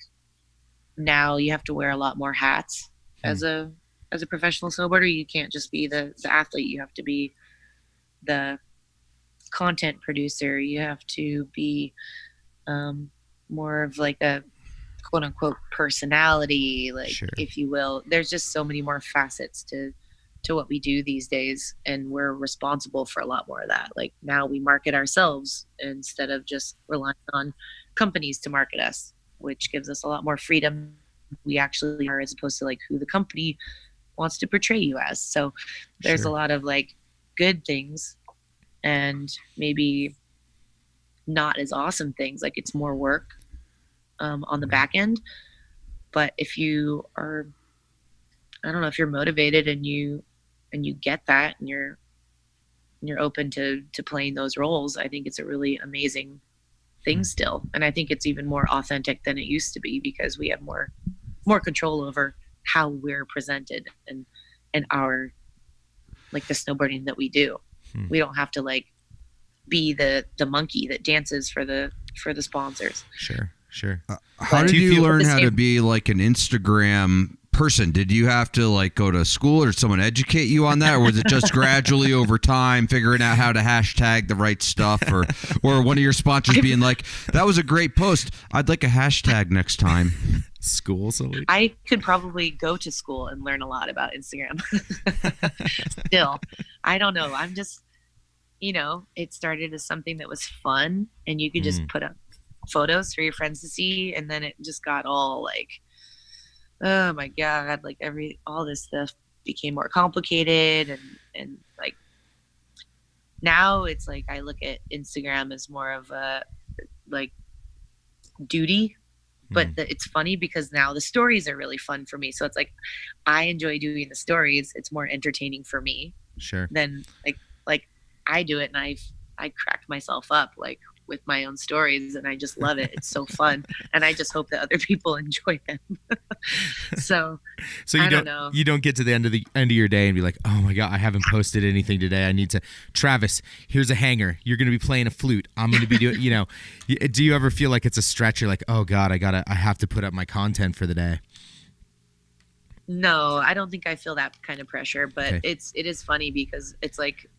now you have to wear a lot more hats as a professional snowboarder. You can't just be the athlete. You have to be the content producer. You have to be more of like a quote unquote personality, like if you will. There's just so many more facets to what we do these days, and we're responsible for a lot more of that. Like now we market ourselves instead of just relying on companies to market us, which gives us a lot more freedom. We actually are, as opposed to like who the company wants to portray you as. So there's a lot of like good things and maybe not as awesome things. Like it's more work on the back end. But if you are, I don't know, if you're motivated and you get that, and you're open to playing those roles, I think it's a really amazing thing still. And I think it's even more authentic than it used to be, because we have more control over how we're presented and our, like the snowboarding that we do. We don't have to like be the monkey that dances for the sponsors. Sure. How did you learn how to be like an Instagram person? Did you have to like go to school, or did someone educate you on that, or was it just gradually over time figuring out how to hashtag the right stuff, or one of your sponsors being like, that was a great post, I'd like a hashtag next time? School, so I could probably go to school and learn a lot about Instagram. Still, I don't know. I'm just, it started as something that was fun, and you could just put up photos for your friends to see, and then it just got all like, oh my god, like all this stuff became more complicated, and like now it's like I look at Instagram as more of a like duty. But it's funny because now the stories are really fun for me. So it's like I enjoy doing the stories. It's more entertaining for me than like I do it, and I crack myself up like with my own stories, and I just love it. It's so fun, and I just hope that other people enjoy them. so you don't know. You don't get to the end of your day and be like, oh my god, I haven't posted anything today. I need to. Travis, here's a hanger. You're going to be playing a flute. I'm going to be doing. Do you ever feel like it's a stretch? You're like, oh god, I have to put up my content for the day. No, I don't think I feel that kind of pressure, but it is funny because it's like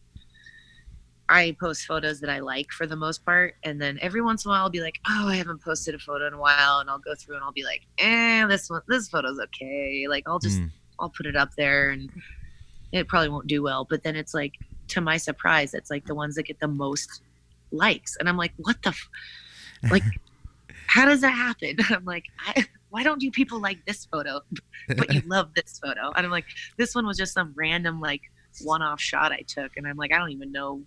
I post photos that I like for the most part, and then every once in a while I'll be like, oh, I haven't posted a photo in a while, and I'll go through and I'll be like, this photo's okay. Like I'll put it up there, and it probably won't do well, but then it's like, to my surprise, it's like the ones that get the most likes, and I'm like, what the like how does that happen? I'm like, why don't you people like this photo, but you love this photo? And I'm like, this one was just some random like one-off shot I took, and I'm like, I don't even know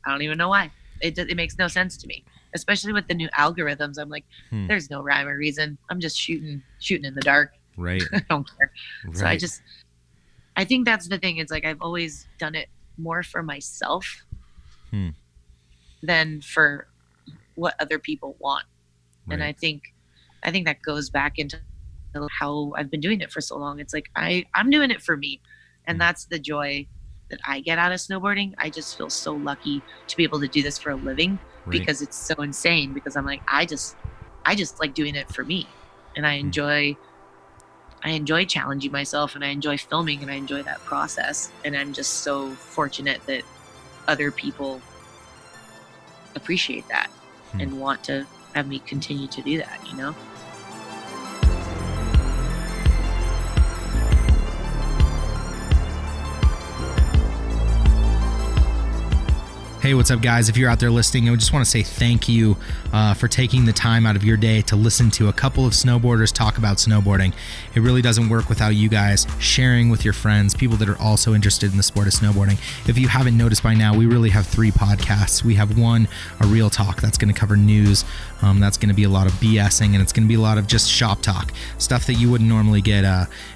why. It makes no sense to me, especially with the new algorithms. I'm like, there's no rhyme or reason. I'm just shooting in the dark. Right. I don't care. Right. So I think that's the thing. It's like I've always done it more for myself than for what other people want. Right. And I think that goes back into how I've been doing it for so long. It's like I'm doing it for me, and that's the joy that I get out of snowboarding. I just feel so lucky to be able to do this for a living because it's so insane. Because I'm like, I just like doing it for me, and I enjoy challenging myself, and I enjoy filming, and I enjoy that process. And I'm just so fortunate that other people appreciate that and want to have me continue to do that, you know? Hey, what's up, guys? If you're out there listening, I just want to say thank you for taking the time out of your day to listen to a couple of snowboarders talk about snowboarding. It really doesn't work without you guys sharing with your friends, people that are also interested in the sport of snowboarding. If you haven't noticed by now, we really have 3 podcasts. We have one, a real talk, that's going to cover news. That's going to be a lot of BSing, and it's going to be a lot of just shop talk, stuff that you wouldn't normally get,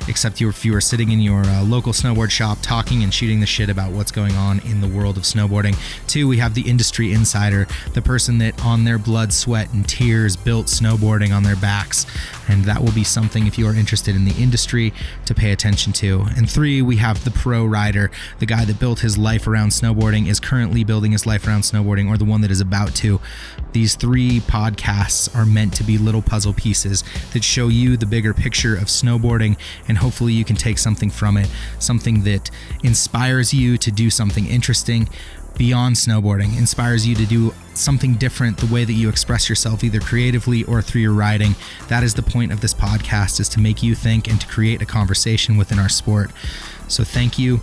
except if you were sitting in your local snowboard shop talking and shooting the shit about what's going on in the world of snowboarding. 2, we have the industry insider, the person that on their blood, sweat, and tears built snowboarding on their backs. And that will be something, if you are interested in the industry, to pay attention to. And 3, we have the pro rider, the guy that built his life around snowboarding, is currently building his life around snowboarding, or the one that is about to. These 3 podcasts are meant to be little puzzle pieces that show you the bigger picture of snowboarding, and hopefully you can take something from it, something that inspires you to do something interesting beyond snowboarding, inspires you to do something different, the way that you express yourself, either creatively or through your riding. That is the point of this podcast, is to make you think and to create a conversation within our sport. So thank you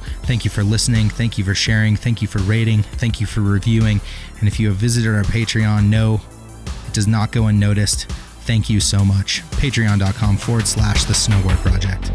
for listening, thank you for sharing, thank you for rating, thank you for reviewing, and if you have visited our Patreon, no, it does not go unnoticed. Thank you so much. Patreon.com/The Snowboard Project.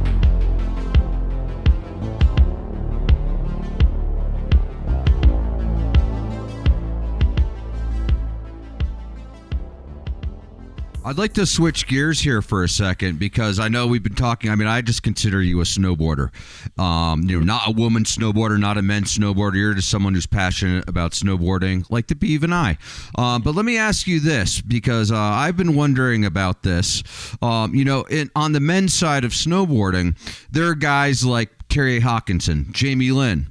I'd like to switch gears here for a second, because I know we've been talking. I mean, I just consider you a snowboarder. You're not a woman snowboarder, not a men's snowboarder. You're just someone who's passionate about snowboarding, like the Beav and I. But let me ask you this, because I've been wondering about this. On the men's side of snowboarding, there are guys like Terry Hawkinson, Jamie Lynn,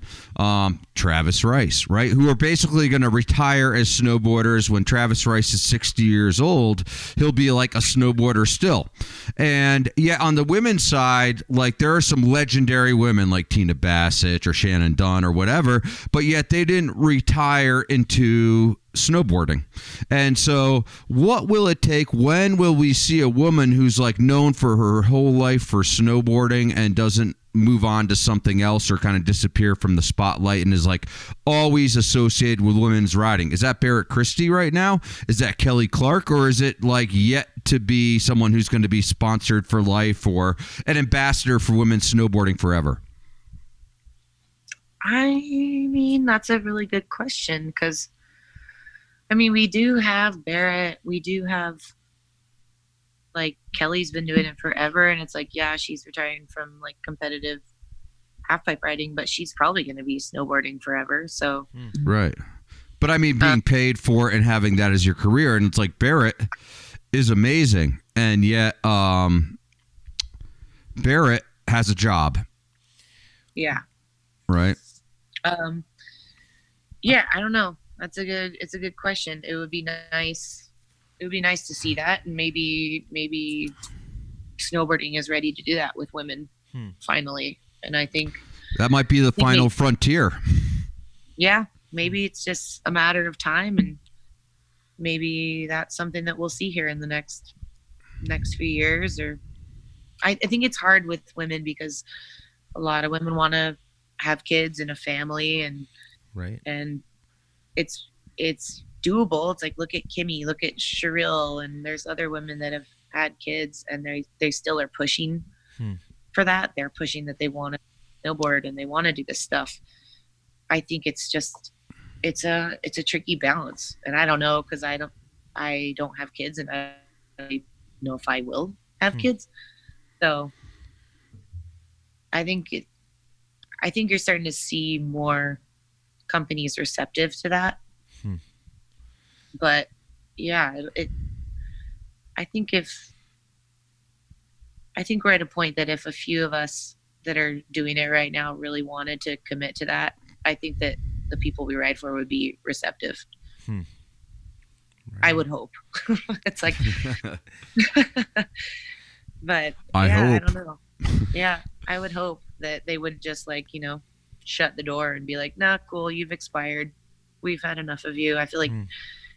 Travis Rice, right? Who are basically going to retire as snowboarders. When Travis Rice is 60 years old, he'll be like a snowboarder still. And yet on the women's side, like there are some legendary women like Tina Bassett or Shannon Dunn or whatever, but yet they didn't retire into snowboarding. And so what will it take? When will we see a woman who's like known for her whole life for snowboarding and doesn't move on to something else or kind of disappear from the spotlight and is like always associated with women's riding? Is that Barrett Christie right now? Is that Kelly Clark? Or is it like yet to be someone who's going to be sponsored for life or an ambassador for women's snowboarding forever? I mean, that's a really good question, because I mean, we do have Barrett, we do have, like, Kelly's been doing it forever, and it's like, yeah, she's retiring from like competitive halfpipe riding, but she's probably going to be snowboarding forever. So right. But I mean, being paid for it and having that as your career, and it's like Barrett is amazing, and yet Barrett has a job. Yeah. Right. Yeah, I don't know. It's a good question. It would be nice. It would be nice to see that, and maybe snowboarding is ready to do that with women finally. And I think that might be the final frontier. Yeah, maybe it's just a matter of time, and maybe that's something that we'll see here in the next few years. Or I think it's hard with women because a lot of women want to have kids and a family, and right, and it's doable. It's like, look at Kimmy, look at Cheryl, and there's other women that have had kids, and they still are pushing for that. They're pushing that they want to snowboard and they want to do this stuff. I think it's a tricky balance, and I don't know, because I don't have kids, and I don't know if I will have kids. So I think you're starting to see more companies receptive to that. But yeah, I think we're at a point that if a few of us that are doing it right now really wanted to commit to that, I think that the people we ride for would be receptive. Right. I would hope. It's like, but I yeah, hope. I don't know. Yeah, I would hope that they would just like, shut the door and be like, nah, cool, you've expired. We've had enough of you. I feel like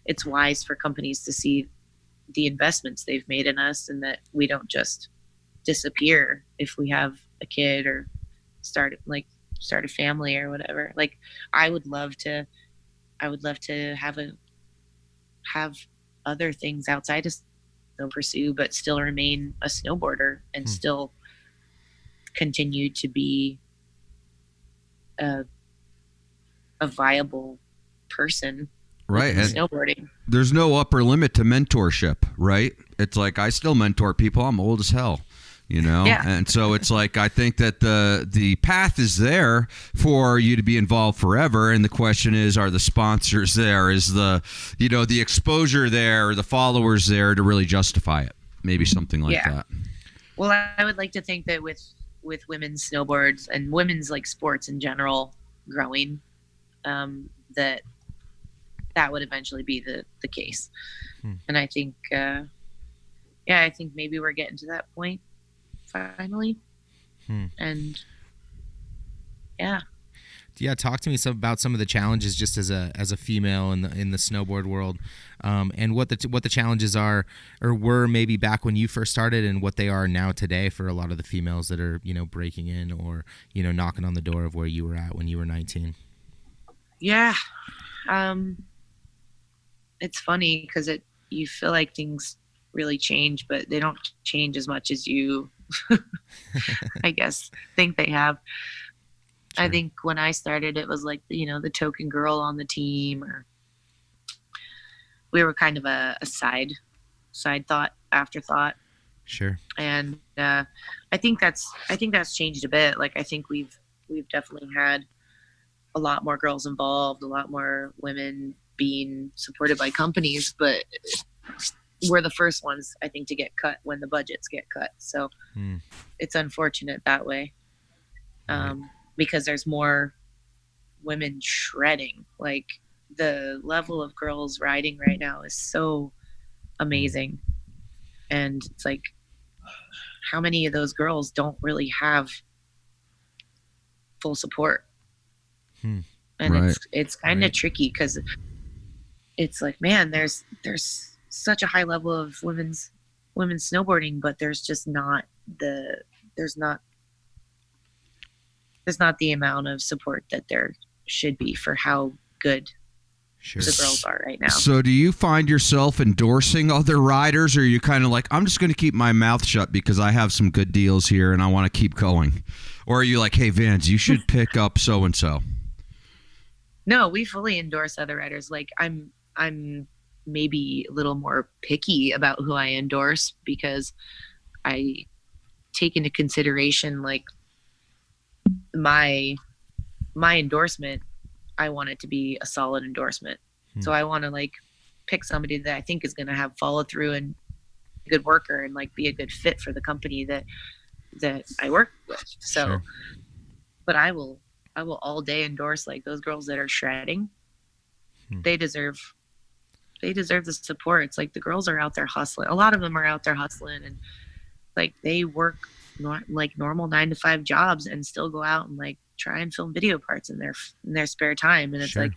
it's wise for companies to see the investments they've made in us, and that we don't just disappear if we have a kid or start a family or whatever. Like, I would love to have other things outside of pursue, but still remain a snowboarder and still continue to be a viable person, right? And snowboarding. there's no upper limit to mentorship, right? It's like, I still mentor people. I'm old as hell, Yeah. And so it's like, I think that the path is there for you to be involved forever, and the question is, are the sponsors there? Is the the exposure there, or the followers there to really justify it? Maybe something like that. Well, I would like to think that with women's snowboards and women's like sports in general growing, that would eventually be the case. And I think I think maybe we're getting to that point finally. And talk to me about some of the challenges just as a female in the snowboard world, and what the challenges are or were maybe back when you first started, and what they are now today for a lot of the females that are breaking in or knocking on the door of where you were at when you were 19. Yeah. It's funny because you feel like things really change, but they don't change as much as you I guess think they have. Sure. I think when I started, it was like, the token girl on the team, or we were kind of a side thought, afterthought. Sure. And I think that's changed a bit. Like, I think we've definitely had a lot more girls involved, a lot more women being supported by companies, but we're the first ones, I think, to get cut when the budgets get cut. So it's unfortunate that way. Because there's more women shredding. Like, the level of girls riding right now is so amazing. And it's like, how many of those girls don't really have full support? And Right. it's kind of tricky, because it's like, man, there's such a high level of women's snowboarding, but there's just not there's not the amount of support that there should be for how good the girls are right now. So do you find yourself endorsing other riders, or are you kind of like, I'm just going to keep my mouth shut because I have some good deals here and I want to keep going? Or are you like, hey, Vans, you should pick up so-and-so? No, we fully endorse other riders. Like, I'm maybe a little more picky about who I endorse, because I take into consideration, like, my endorsement. I want it to be a solid endorsement. So I want to, like, pick somebody that I think is going to have follow through and a good worker, and like be a good fit for the company that I work with. So, Sure. But I will all day endorse, like, those girls that are shredding. They deserve the support. It's like, the girls are out there hustling. A lot of them are out there hustling, and like, they work like normal 9-to-5 jobs and still go out and like try and film video parts in their spare time. And it's Sure. like,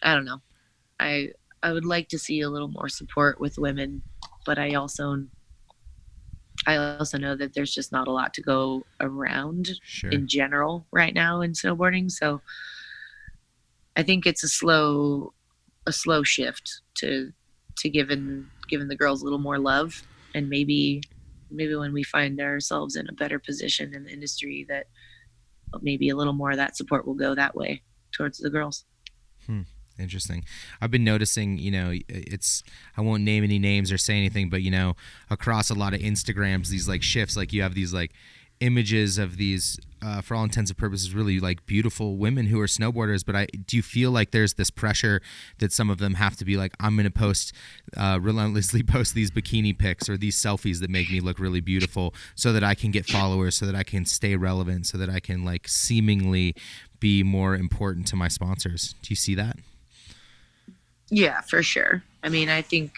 I don't know. I would like to see a little more support with women, but I also know that there's just not a lot to go around Sure. in general right now in snowboarding. So I think it's a slow shift to to giving the girls a little more love, and maybe when we find ourselves in a better position in the industry, that maybe a little more of that support will go that way towards the girls. Interesting. I've been noticing, I won't name any names or say anything, but across a lot of Instagrams, these like shifts, like you have these like images of these, for all intents and purposes, really like beautiful women who are snowboarders. But do you feel like there's this pressure that some of them have to be like, I'm going to relentlessly post these bikini pics or these selfies that make me look really beautiful so that I can get followers, so that I can stay relevant, so that I can like seemingly be more important to my sponsors? Do you see that? Yeah, for sure. I mean, I think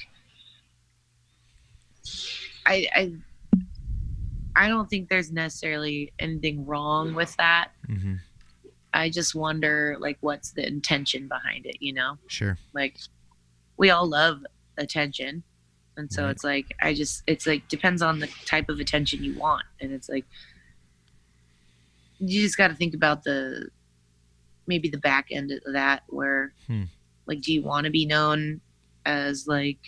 I don't think there's necessarily anything wrong with that. Mm-hmm. I just wonder, like, what's the intention behind it, Sure. Like, we all love attention. And so it's like, it's like, depends on the type of attention you want. And it's like, you just got to think about maybe the back end of that, where like, do you want to be known as like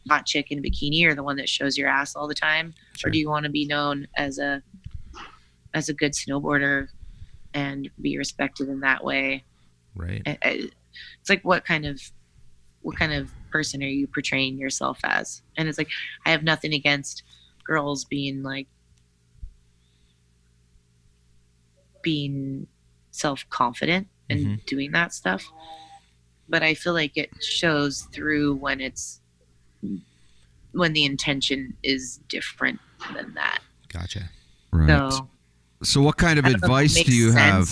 hot chick in a bikini, or the one that shows your ass all the time? Sure. Or do you want to be known as a good snowboarder and be respected in that way? Right. It's like, what kind of person are you portraying yourself as? And it's like, I have nothing against girls being self-confident and doing that stuff, but I feel like it shows through when the intention is different than that. Gotcha. Right. So what kind of advice do you have?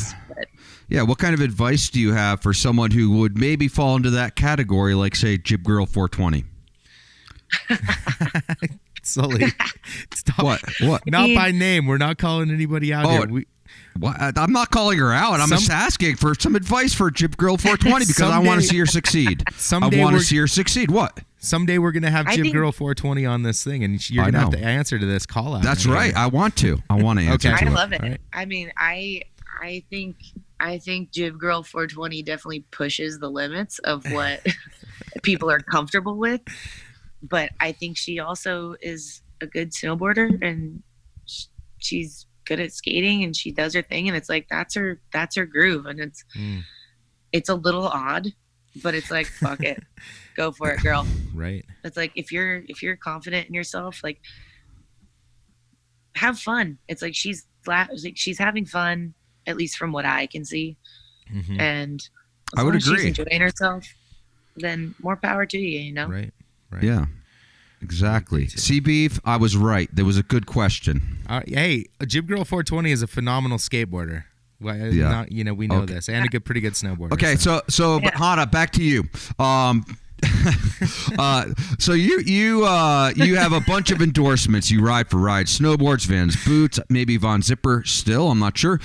Yeah, what kind of advice do you have for someone who would maybe fall into that category, like, say, Jib Girl 420? Sully, stop. What? Not by name. We're not calling anybody out here. I'm not calling her out. I'm just asking for some advice for Jib Girl 420 because I want to see her succeed. I want to see her succeed. What? Someday we're going to have Jib Girl 420 on this thing, and you're going to have to answer to this call out. That's right. I want to answer to it. I love it. Right. I mean, I think Jib Girl 420 definitely pushes the limits of what people are comfortable with. But I think she also is a good snowboarder, and she's good at skating, and she does her thing, and it's like, that's her groove. And it's a little odd, but it's like, fuck it, go for it, girl. Right. It's like, if you're confident in yourself, like, have fun. It's like, she's having fun, at least from what I can see. And I would agree. She's enjoying herself, then more power to you, Right. Yeah, exactly. See, Beef, I was right. There was a good question. Hey, Jib Girl 420 is a phenomenal skateboarder. Well, we know this, and pretty good snowboarder. Okay, so Yeah. Hana, back to you. So you have a bunch of endorsements. You ride for Ride Snowboards, Vans Boots, maybe Von Zipper still, I'm not sure.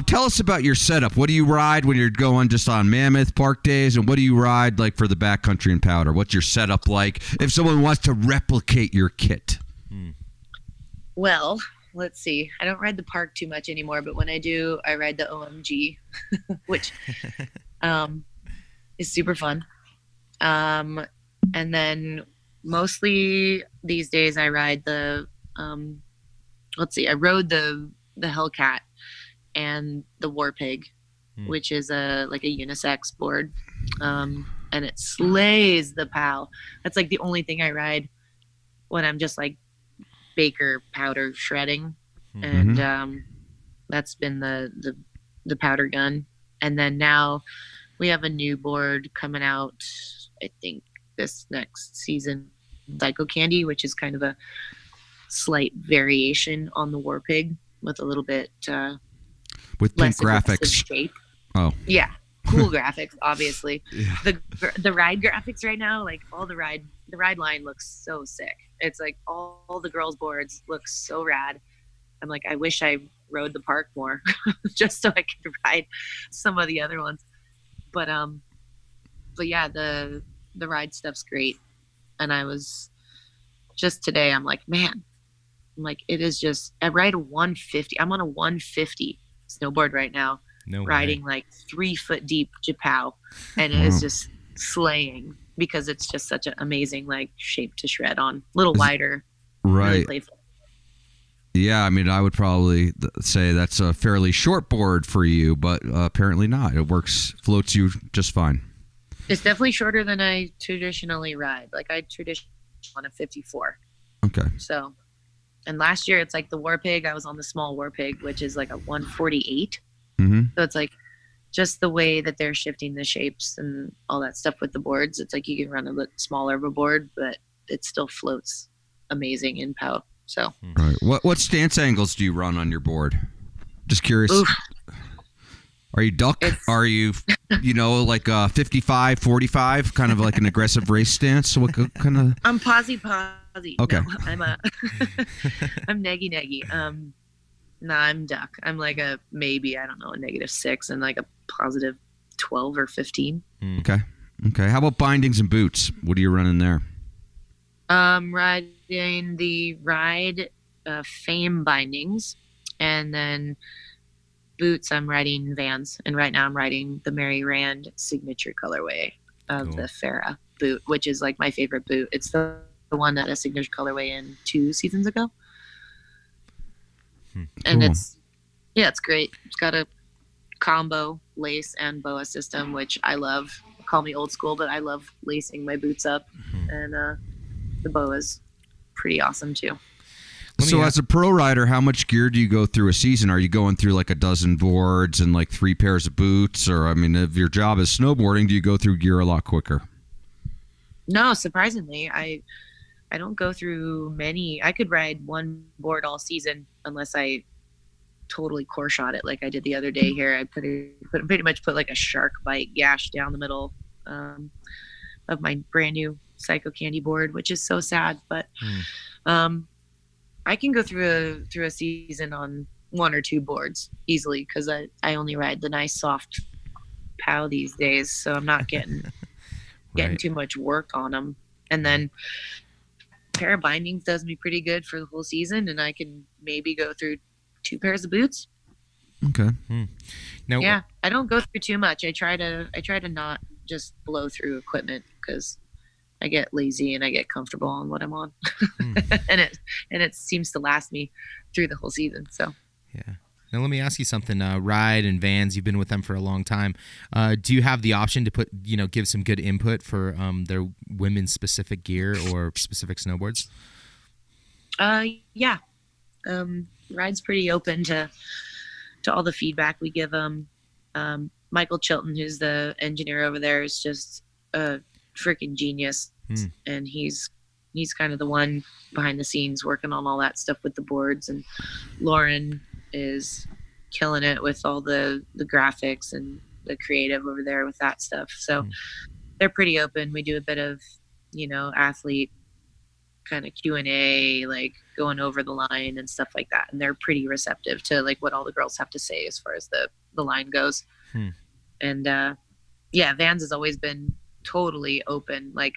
Tell us about your setup. What do you ride when you're going just on Mammoth Park days, and what do you ride like for the backcountry and powder? What's your setup like if someone wants to replicate your kit? Well, let's see. I don't ride the park too much anymore, but when I do, I ride the OMG, which is super fun. And then mostly these days I ride I rode the Hellcat and the War Pig, which is like a unisex board. And it slays the POW. That's like the only thing I ride when I'm just like Baker powder shredding. And that's been the powder gun. And then now we have a new board coming out, I think this next season, Psycho Candy, which is kind of a slight variation on the War Pig with a little bit with less pink graphics. Shape. Oh, yeah, cool graphics, obviously. Yeah. The ride graphics right now, like all the ride line looks so sick. It's like all the girls' boards look so rad. I'm like, I wish I rode the park more, just so I could ride some of the other ones. But yeah, the ride stuff's great. And I was just today, I'm like, it is just, I ride a 150. I'm on a 150 snowboard right now, riding like 3 foot deep Japow, and it is just slaying. because it's just such an amazing like shape to shred on. A little wider, Right. really playful. Yeah, I mean, I would probably say that's a fairly short board for you, but apparently not. It floats you just fine. It's definitely shorter than I traditionally ride. Like I traditionally on a 54. Okay. So, and last year it's like the War Pig. I was on the small War Pig, which is like a 148. Mm-hmm. So it's like just the way that they're shifting the shapes and all that stuff with the boards. It's like you can run a bit smaller of a board, but it still floats amazing in pout. So, Right. What stance angles do you run on your board? Just curious. Oof. Are you duck? Are you, like 55, 45, kind of like an aggressive race stance? What kind of? I'm posy. Okay. No, I'm neggy. Nah, I'm duck. I'm like a maybe, I don't know, a -6 and like a positive 12 or 15. Okay. How about bindings and boots? What are you running there? Riding the Fame bindings, and then boots I'm riding Vans, and right now I'm riding the Mary Rand signature colorway of the Farah boot, which is like my favorite boot. It's the one that a signature colorway in 2 seasons ago. And Cool. it's great. It's got a combo lace and boa system, which I love. Call me old school, but I love lacing my boots up, and the boa's pretty awesome too. So as a pro rider, how much gear do you go through a season? Are you going through like a dozen boards and like 3 pairs of boots? Or, I mean, if your job is snowboarding, do you go through gear a lot quicker? No, surprisingly, I don't go through many. I could ride one board all season unless I totally core shot it like I did the other day here. I pretty much put like a shark bite gash down the middle of my brand new Psycho Candy board, which is so sad. But I can go through a season on 1 or 2 boards easily because I only ride the nice soft POW these days, so I'm not getting too much work on them. And then a pair of bindings does me pretty good for the whole season, and I can maybe go through 2 pairs of boots. Okay. Now, Yeah, I don't go through too much. I try to not just blow through equipment because I get lazy and I get comfortable on what I'm on, and it seems to last me through the whole season. So yeah. Now let me ask you something. Ride and Vans, you've been with them for a long time. Do you have the option to give some good input for their women's specific gear or specific snowboards? Yeah. Ride's pretty open to all the feedback we give them. Michael Chilton, who's the engineer over there, is just a freaking genius. And he's kind of the one behind the scenes working on all that stuff with the boards, and Lauren is killing it with all the graphics and the creative over there with that stuff. So they're pretty open. We do a bit of athlete kind of Q&A, like going over the line and stuff like that, and they're pretty receptive to like what all the girls have to say as far as the line goes. And Vans has always been totally open. Like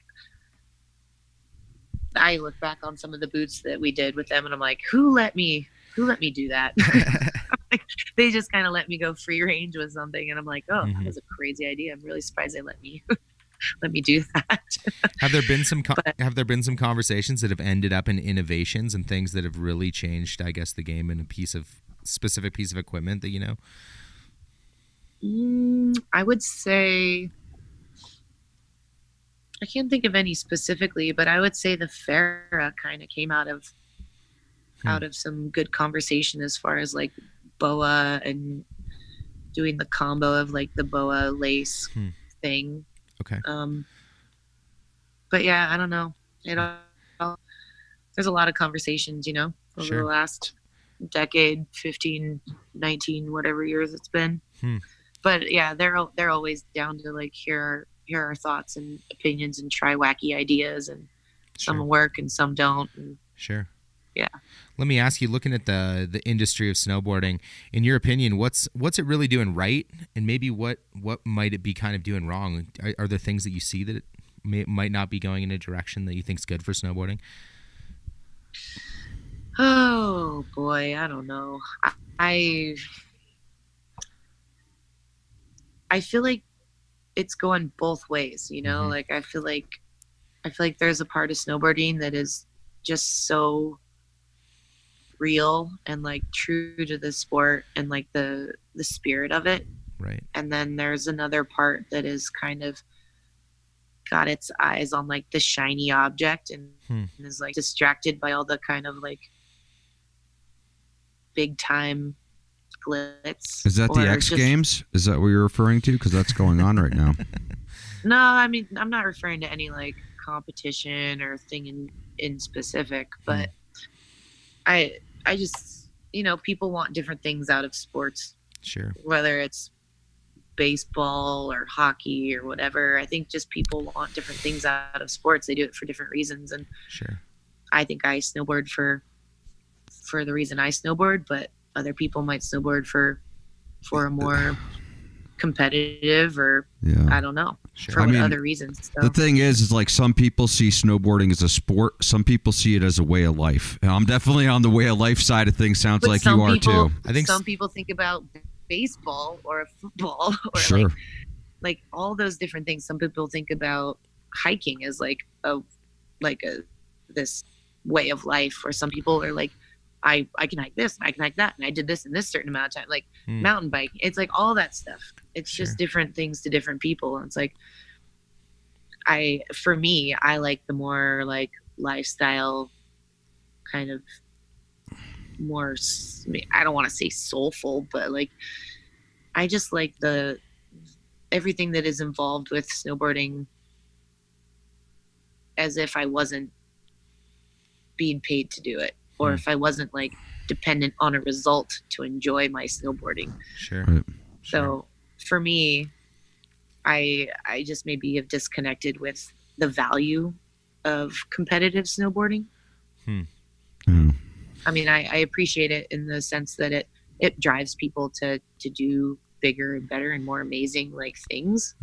I look back on some of the boots that we did with them, and I'm like, who let me do that? They just kind of let me go free range with something, and I'm like, oh, that was a crazy idea. I'm really surprised they let me do that. Have there been some conversations that have ended up in innovations and things that have really changed, I guess, the game in a specific piece of equipment that you know? I would say, I can't think of any specifically, but I would say the Farah kind of came out of some good conversation as far as like boa and doing the combo of like the boa lace thing. Okay. But yeah, I don't know. There's a lot of conversations, over the last decade, 15, 19, whatever years it's been. But yeah, they're always down to like hear our thoughts and opinions and try wacky ideas, and some work and some don't. And sure. Yeah. Let me ask you, looking at the industry of snowboarding, in your opinion, what's it really doing right, and maybe what might it be kind of doing wrong? Are there things that you see that it might not be going in a direction that you think is good for snowboarding? Oh boy, I don't know. I feel like it's going both ways, you know. Like I feel like there's a part of snowboarding that is just so real and like true to the sport and like the spirit of it. Right. And then there's another part that is kind of got its eyes on like the shiny object and is like distracted by all the kind of like big time glitz. Is that the X Games? Is that what you're referring to? Because that's going on right now. No, I mean, I'm not referring to any like competition or thing in specific, but I just, you know, people want different things out of sports. Sure. Whether it's baseball or hockey or whatever. I think just people want different things out of sports. They do it for different reasons. And sure, I think I snowboard for the reason I snowboard, but other people might snowboard for a more competitive or I don't know, for other reasons. So. The thing is like some people see snowboarding as a sport. Some people see it as a way of life. And I'm definitely on the way of life side of things. Sounds but like you are too. I think some people think about baseball or football or sure. like all those different things. Some people think about hiking as like a this way of life, or some people are like, I can hike this and I can hike that and I did this in this certain amount of time, like mountain bike. It's like all that stuff. It's just different things to different people. And it's like for me, I like the more like lifestyle kind of more, I don't want to say soulful, but like I just like everything that is involved with snowboarding as if I wasn't being paid to do it, or if I wasn't like dependent on a result to enjoy my snowboarding. Sure. Right. So for me, I just maybe have disconnected with the value of competitive snowboarding. I mean, I appreciate it in the sense that it drives people to do bigger and better and more amazing like things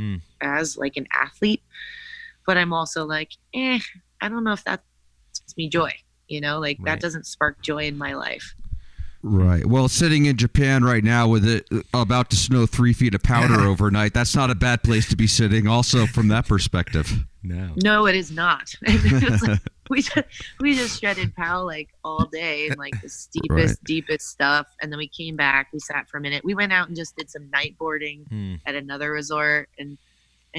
as like an athlete. But I'm also like, I don't know if that gives me joy, you know, like that doesn't spark joy in my life. Right. Well, sitting in Japan right now with it about to snow 3 feet of powder overnight, that's not a bad place to be sitting also from that perspective. No, it is not. It's like, we just shredded POW like all day and like the steepest, deepest stuff. And then we came back, we sat for a minute. We went out and just did some night boarding at another resort and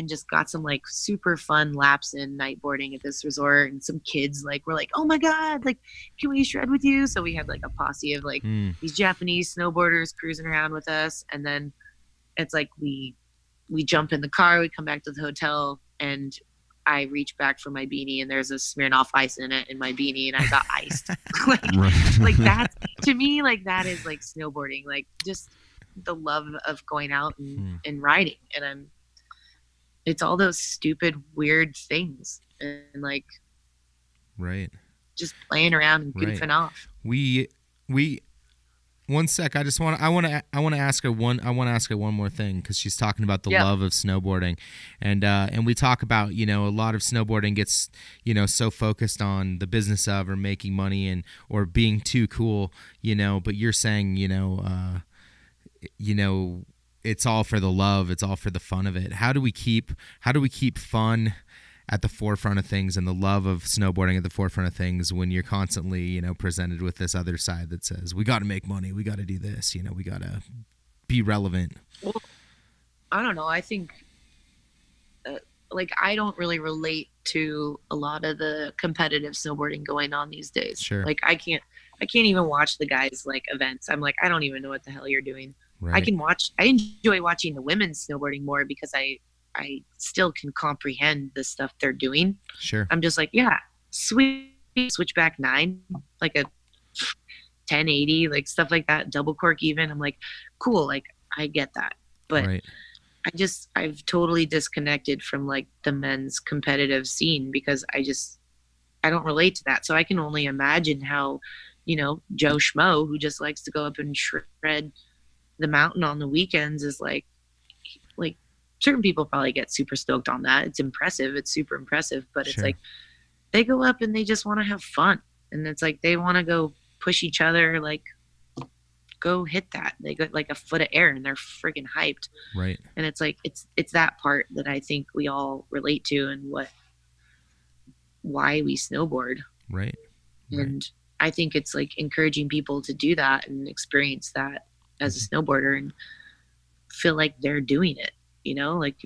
just got some like super fun laps in night boarding at this resort. And some kids like were like, oh my God, like, can we shred with you? So we had like a posse of like these Japanese snowboarders cruising around with us. And then it's like we jump in the car, we come back to the hotel, and I reach back for my beanie and there's a Smirnoff Ice in it in my beanie and I got iced. like that to me, like that is like snowboarding, like just the love of going out and riding. And it's all those stupid, weird things and like, just playing around and goofing off. We 1 sec. I want to ask her one more thing, because she's talking about the love of snowboarding, and we talk about, you know, a lot of snowboarding gets, you know, so focused on the business of or making money or being too cool, you know. But you're saying, you know, it's all for the love, it's all for the fun of it. How do we keep fun at the forefront of things and the love of snowboarding at the forefront of things when you're constantly, you know, presented with this other side that says, we got to make money, we got to do this, you know, we got to be relevant? Well, I don't know. I think like I don't really relate to a lot of the competitive snowboarding going on these days. Sure. Like I can't even watch the guys like events. I'm like, I don't even know what the hell you're doing. Right. I enjoy watching the women's snowboarding more because I still can comprehend the stuff they're doing. Sure. I'm just like, yeah, switchback 9, like a 1080, like stuff like that, double cork even. I'm like, cool, like I get that. But I've totally disconnected from like the men's competitive scene because I don't relate to that. So I can only imagine how, you know, Joe Schmo, who just likes to go up and shred the mountain on the weekends, is like certain people probably get super stoked on that. It's impressive. It's super impressive, but it's like they go up and they just want to have fun. And it's like they want to go push each other like go hit that. They got like a foot of air and they're freaking hyped. Right. And it's like, it's that part that I think we all relate to and why we snowboard. Right. And I think it's like encouraging people to do that and experience that as a snowboarder and feel like they're doing it, like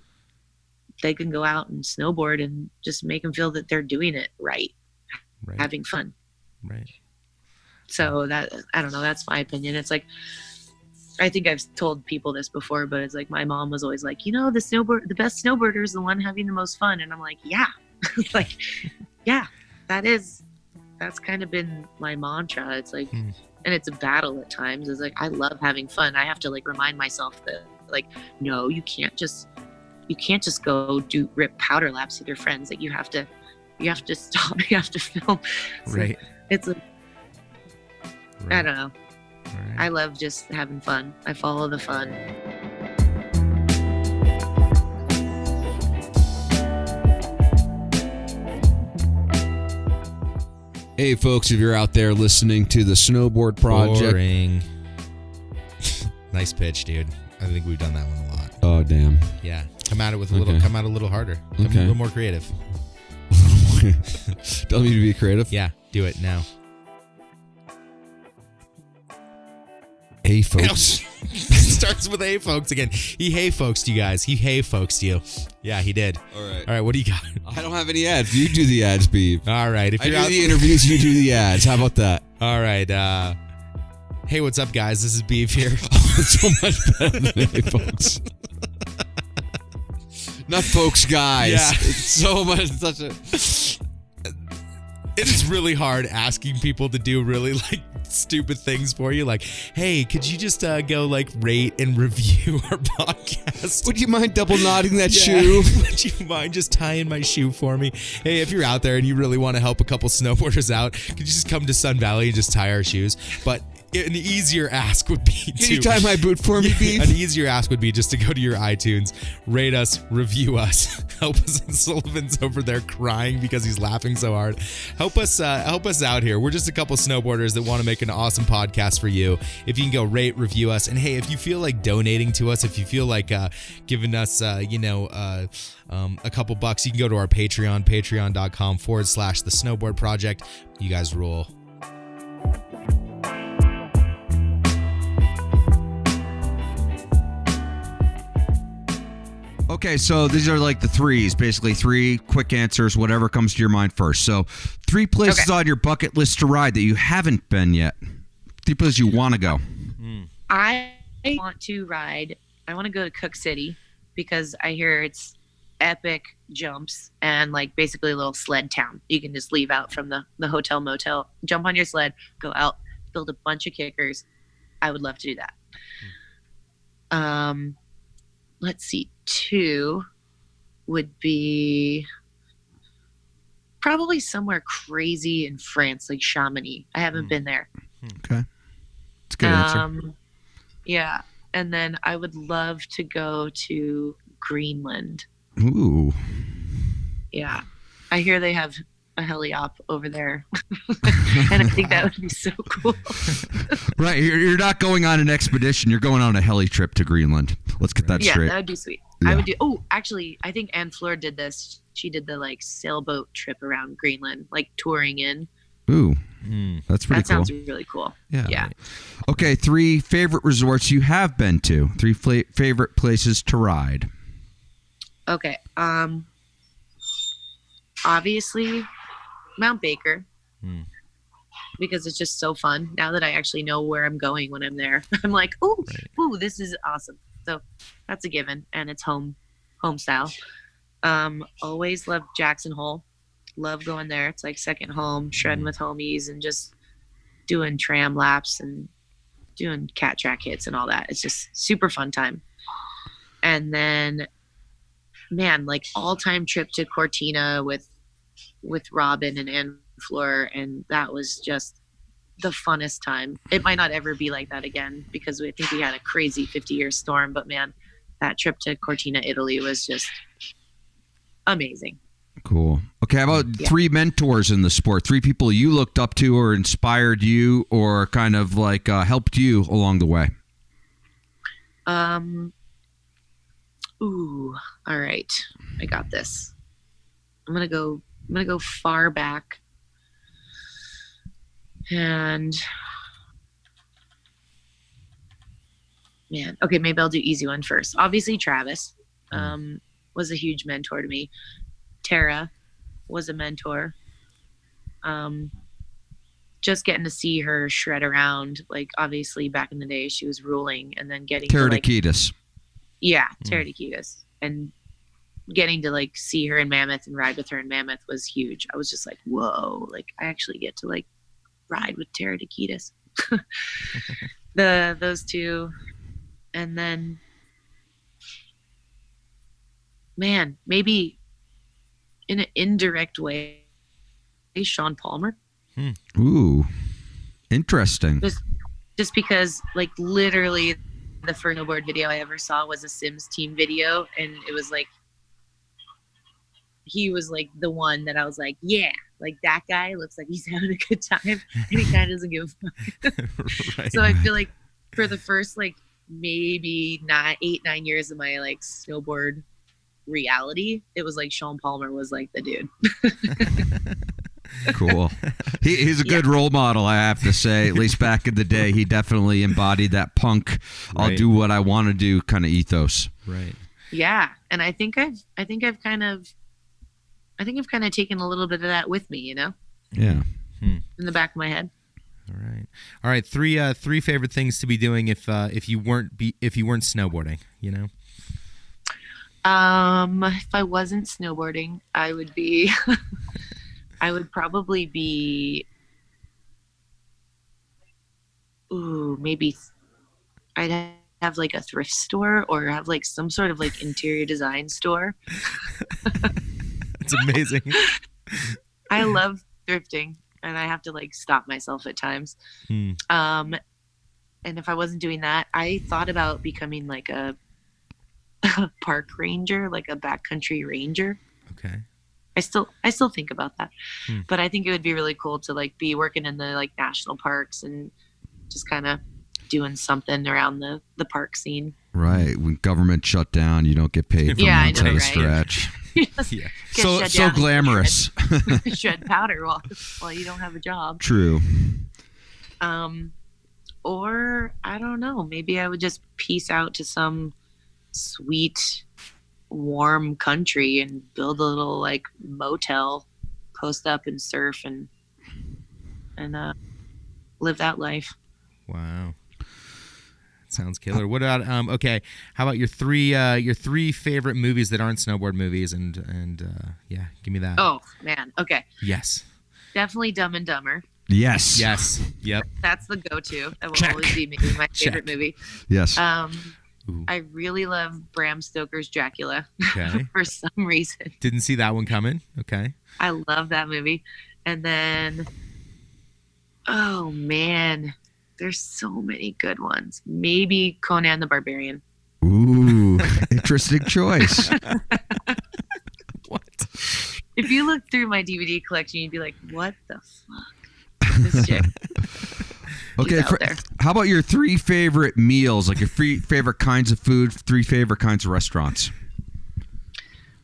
they can go out and snowboard and just make them feel that they're doing it right. Having fun. Right. So that, I don't know, that's my opinion. It's like, I think I've told people this before, but it's like my mom was always like, the best snowboarder is the one having the most fun. And I'm like, yeah, like, yeah, that's kind of been my mantra. It's like, and it's a battle at times. It's like, I love having fun. I have to like remind myself that like, no, you can't just go rip powder laps with your friends. Like you have to stop. You have to film. Right. It's like, Right. I don't know. Right. I love just having fun. I follow the fun. Hey, folks, if you're out there listening to the Snowboard Project. Boring. Nice pitch, dude. I think we've done that one a lot. Oh, damn. Yeah. Come at it with a little harder. Come a Okay. little more creative. Tell me to be creative. Yeah. Do it now. Hey, folks. Starts with hey folks again. He hey folks you guys. He hey folks you. Yeah, he did. All right. All right, what do you got? I don't have any ads. You do the ads, Beeb. All right. If I you're do out the interviews, you do the ads. How about that? All right. Hey, what's up, guys? This is Beef here. So much better than hey, folks. Not folks, guys. Yeah. It's so much. Such a. It is really hard asking people to do really like stupid things for you. Like, hey, could you just go like rate and review our podcast? Would you mind double knotting that Yeah. shoe? Would you mind just tying my shoe for me? Hey, if you're out there and you really want to help a couple snowboarders out, could you just come to Sun Valley and just tie our shoes? But an easier ask would be Can you tie my boot for me, Beef? An easier ask would be just to go to your iTunes, rate us, review us, help us. And Sullivan's over there crying because he's laughing so hard. Help us out here. We're just a couple snowboarders that want to make an awesome podcast for you. If you can go rate, review us, and hey, if you feel like donating to us, if you feel like giving us, a couple bucks, you can go to our Patreon, patreon.com/the Snowboard Project. You guys rule. Okay, so these are like the threes, basically 3 quick answers, whatever comes to your mind first. So 3 places on your bucket list to ride that you haven't been yet. 3 places you want to go. I want to ride. I want to go to Cook City because I hear it's epic jumps and like basically a little sled town. You can just leave out from the hotel motel, jump on your sled, go out, build a bunch of kickers. I would love to do that. Let's see. 2 would be probably somewhere crazy in France, like Chamonix. I haven't been there. Okay. It's a good answer. Yeah. And then I would love to go to Greenland. Ooh. Yeah. I hear they have a heli-op over there. And I think that would be so cool. Right. You're not going on an expedition. You're going on a heli trip to Greenland. Let's get that Yeah, straight. that would be sweet. Yeah. I would do. Oh, actually, I think Anne Fleur did this. She did the like sailboat trip around Greenland, like touring in. Ooh. That's pretty That cool. sounds really cool. Yeah. Yeah. Okay, 3 favorite resorts you have been to. 3 favorite places to ride. Okay. Obviously, Mount Baker. Because it's just so fun. Now that I actually know where I'm going when I'm there, I'm like, ooh, this is awesome. So that's a given, and it's home style. Always loved Jackson Hole. Love going there. It's like second home, shredding with homies and just doing tram laps and doing cat track hits and all that. It's just super fun time. And then, man, like all-time trip to Cortina with Robin and Anne Fleur, and that was just the funnest time. It might not ever be like that again because I think we had a crazy 50-year storm, but man, that trip to Cortina, Italy was just amazing. Cool. Okay, how about three mentors in the sport? Three people you looked up to or inspired you or kind of like helped you along the way? Ooh, all right. I got this. I'm gonna go far back. And man, okay, maybe I'll do easy one first. Obviously, Travis was a huge mentor to me. Tara was a mentor. Just getting to see her shred around, like obviously back in the day she was ruling, and then getting Tara to, like, Takitis. Yeah, Tara Takitis. And getting to like see her in Mammoth and ride with her in Mammoth was huge. I was just like, whoa, like I actually get to like ride with Tara Takitis. Those two. And then man, maybe in an indirect way, Sean Palmer. Ooh, interesting. Just because like literally the first snowboard video I ever saw was a Sims team video, and it was like he was like the one that I was like, yeah, like that guy looks like he's having a good time and he kind of doesn't give a fuck. Right. So I feel like for the first like maybe 8-9 years of my like snowboard reality, it was like Sean Palmer was like the dude. Cool. He's a good role model, I have to say. At least back in the day, he definitely embodied that punk, I'll do what I want to do kind of ethos. Right. Yeah, and I think I've kind of taken a little bit of that with me, you know? Yeah. In the back of my head. All right. Three favorite things to be doing if you weren't snowboarding, you know? If I wasn't snowboarding, I would be I would probably be maybe I'd have like a thrift store or have like some sort of like interior design store. It's amazing. I love thrifting and I have to like stop myself at times. And if I wasn't doing that, I thought about becoming like a park ranger, like a backcountry ranger. Okay. I still think about that, but I think it would be really cool to like be working in the like national parks and just kind of doing something around the park scene. Right. When government shut down, you don't get paid for months at a stretch. So glamorous. Shred powder while you don't have a job. True. Or I don't know, maybe I would just peace out to some sweet warm country and build a little like motel, post up and surf and live that life. Wow, sounds killer. What about okay, how about your three favorite movies that aren't snowboard movies and yeah, give me that. Oh man, okay. Yes, definitely Dumb and Dumber. Yes. Yep, that's the go-to. That will always be maybe my favorite movie. Yes. I really love Bram Stoker's Dracula. Okay. For some reason. Didn't see that one coming. Okay. I love that movie. And then, oh man, there's so many good ones. Maybe Conan the Barbarian. Ooh, interesting choice. What? If you look through my DVD collection, you'd be like, what the fuck? This chick. Okay, how about your three favorite meals, like your three favorite kinds of food, three favorite kinds of restaurants?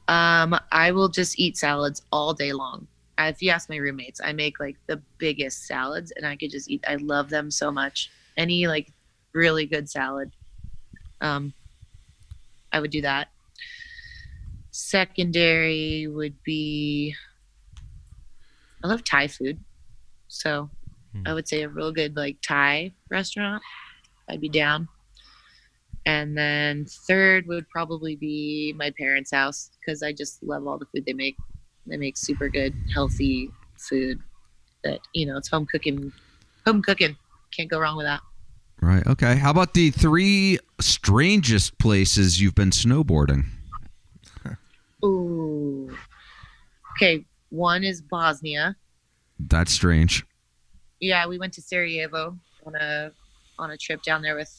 I will just eat salads all day long. If you ask my roommates, I make like the biggest salads and I could just eat. I love them so much. Any like really good salad. I would do that. Secondary would be, I love Thai food. So I would say a real good like Thai restaurant. I'd be down. And then third would probably be my parents' house because I just love all the food they make. They make super good, healthy food that, you know, it's home cooking. Home cooking. Can't go wrong with that. Right. Okay. How about the three strangest places you've been snowboarding? Ooh. Okay. One is Bosnia. That's strange. Yeah, we went to Sarajevo on a trip down there with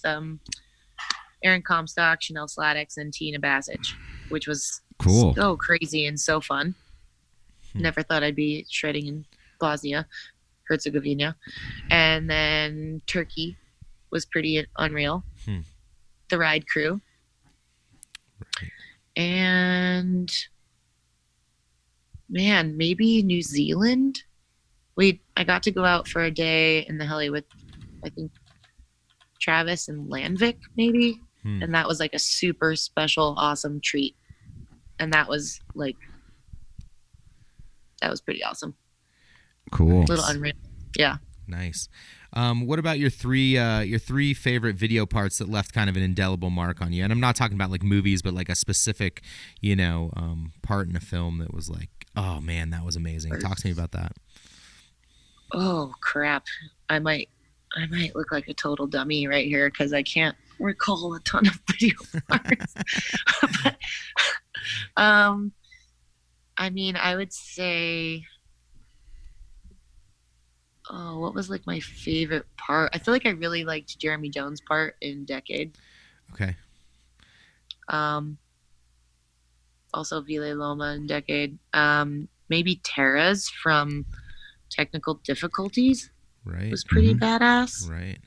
Aaron Comstock, Chanel Sladix, and Tina Basic, which was cool. So crazy and so fun. Never thought I'd be shredding in Bosnia, Herzegovina. And then Turkey was pretty unreal. The ride crew. Right. And man, maybe New Zealand. I got to go out for a day in the heli with, I think, Travis and Landvik, maybe. And that was like a super special, awesome treat. And that was pretty awesome. Cool. A little unreal. Yeah. Nice. What about your three favorite video parts that left kind of an indelible mark on you? And I'm not talking about like movies, but like a specific, part in a film that was like, oh man, that was amazing. Talk to me about that. Oh crap. I might look like a total dummy right here because I can't recall a ton of video parts. But, I mean, I would say, what was like my favorite part? I feel like I really liked Jeremy Jones' part in Decade. Okay. Also Vile Loma in Decade. Maybe Tara's from Technical Difficulties. Right. Was pretty badass. Right.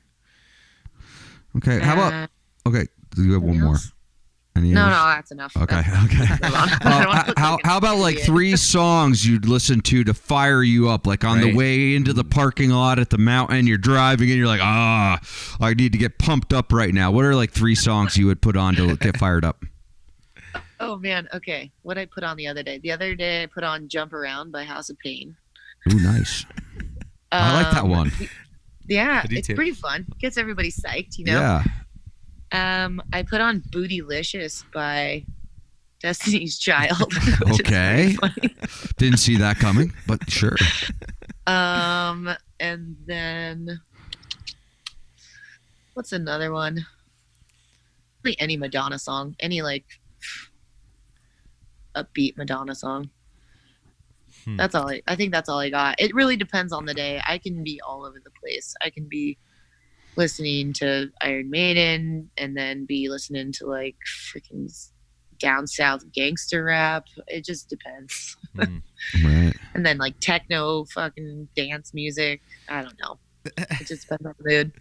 Okay. How about? Okay. Do you have one more? Else? Any No, others? that's enough. Okay. That's- Okay. I don't wanna look like How an about like idiot. 3 songs you'd listen to fire you up? Like on the Right. way into the parking lot at the mountain, you're driving and you're like, I need to get pumped up right now. What are like 3 songs you would put on to get fired up? Oh man, okay. What I put on the other day? The other day I put on "Jump Around" by House of Pain. Ooh, nice. I like that one. Yeah, I do it's too. pretty fun. Gets everybody psyched, you know. Yeah. I put on "Bootylicious" by Destiny's Child. which is Okay. pretty funny. Didn't see that coming, but sure. And then what's another one? Really any Madonna song, any like upbeat Madonna song. That's all I think that's all I got. It really depends on the day. I can be all over the place. I can be listening to Iron Maiden and then be listening to like freaking down south gangster rap. It just depends. Right. And then like techno fucking dance music. I don't know. It just depends on the mood.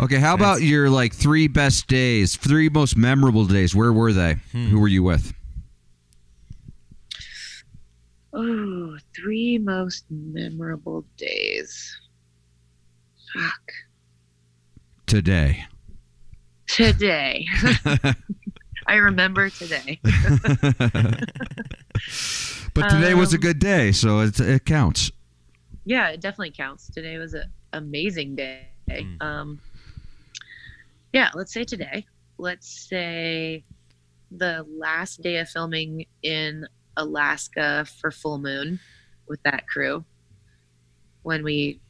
Okay, how about your like 3 best days, 3 most memorable days? Where were they? Who were you with? Oh, 3 most memorable days. Fuck. Today. Today. I remember today. But today was a good day, so it counts. Yeah, it definitely counts. Today was an amazing day. Yeah, let's say today. Let's say the last day of filming in Alaska for Full Moon with that crew, when we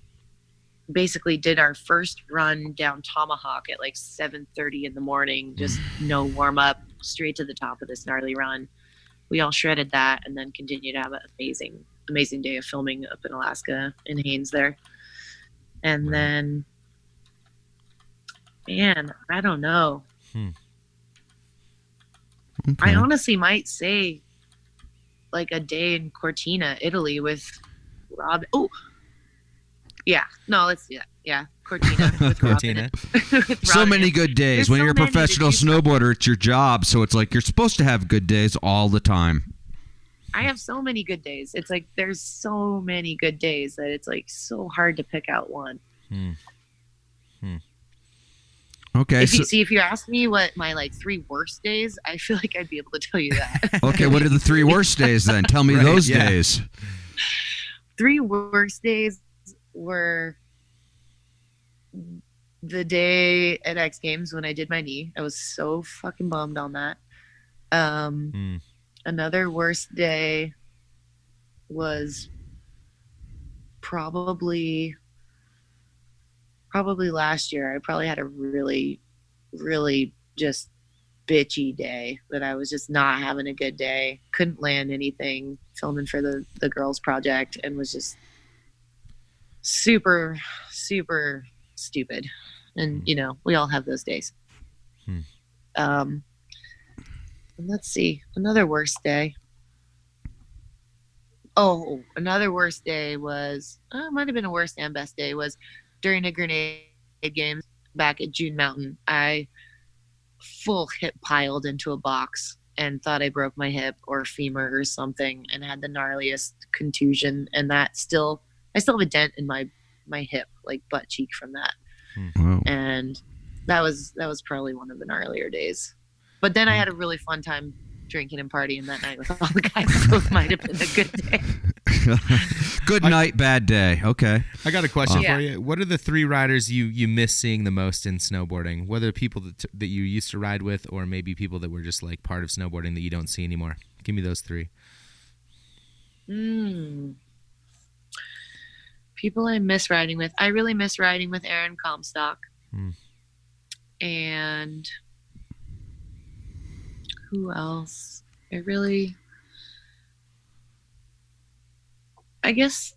basically did our first run down Tomahawk at like 7:30 in the morning, just no warm up, straight to the top of this gnarly run. We all shredded that and then continued to have an amazing day of filming up in Alaska in Haines there. And then, man, I don't know. Okay. I honestly might say like a day in Cortina, Italy with Rob. Oh, yeah. No, let's do that. Yeah, Cortina. With Cortina. With So Robin. many good days. There's When so you're a many to professional choose from. snowboarder, it's your job, so it's like you're supposed to have good days all the time. I have so many good days. It's like there's so many good days that it's like so hard to pick out one. Okay. If you ask me what my like 3 worst days, I feel like I'd be able to tell you that. Okay, what are the 3 worst days then? Tell me Right, those yeah. days. 3 worst days were the day at X Games when I did my knee. I was so fucking bummed on that. Another worst day was probably last year. I probably had a really, really just bitchy day that I was just not having a good day. Couldn't land anything filming for the girls project and was just super, super stupid. And, you know, we all have those days. let's see, another worst day. Oh, another worst day was, it might have been a worst and best day, was during a grenade games back at June Mountain. I full hip piled into a box and thought I broke my hip or femur or something and had the gnarliest contusion. And I still have a dent in my hip, like butt cheek from that. Wow. And that was probably one of the gnarlier days. But then I had a really fun time drinking and partying that night with all the guys, so it might have been a good day. Good night, bad day. Okay. I got a question Yeah. for you. What are the 3 riders you miss seeing the most in snowboarding? Whether people that you used to ride with, or maybe people that were just like part of snowboarding that you don't see anymore. Give me those 3. People I miss riding with. I really miss riding with Aaron Comstock. And who else? I guess,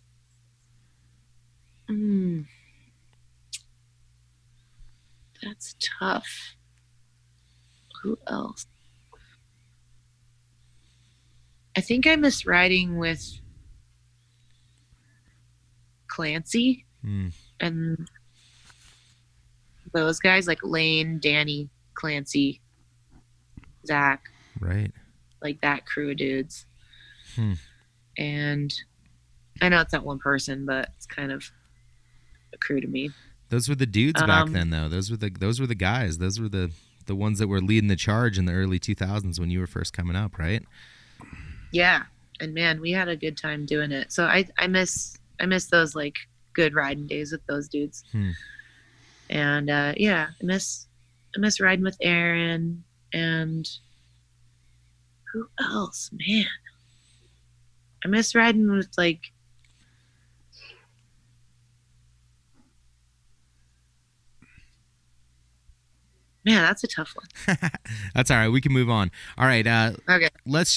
that's tough. Who else? I think I miss riding with Clancy and those guys, like Lane, Danny, Clancy, Zach, Right. like that crew of dudes. And I know it's not one person, but it's kind of a crew to me. Those were the dudes back then, though. Those were the guys. Those were the ones that were leading the charge in the early 2000s when you were first coming up, right? Yeah, and man, we had a good time doing it. So I miss those like good riding days with those dudes. And yeah, I miss riding with Aaron. And who else, man? I miss riding with like, man, that's a tough one. That's all right. We can move on. All right. Okay. Let's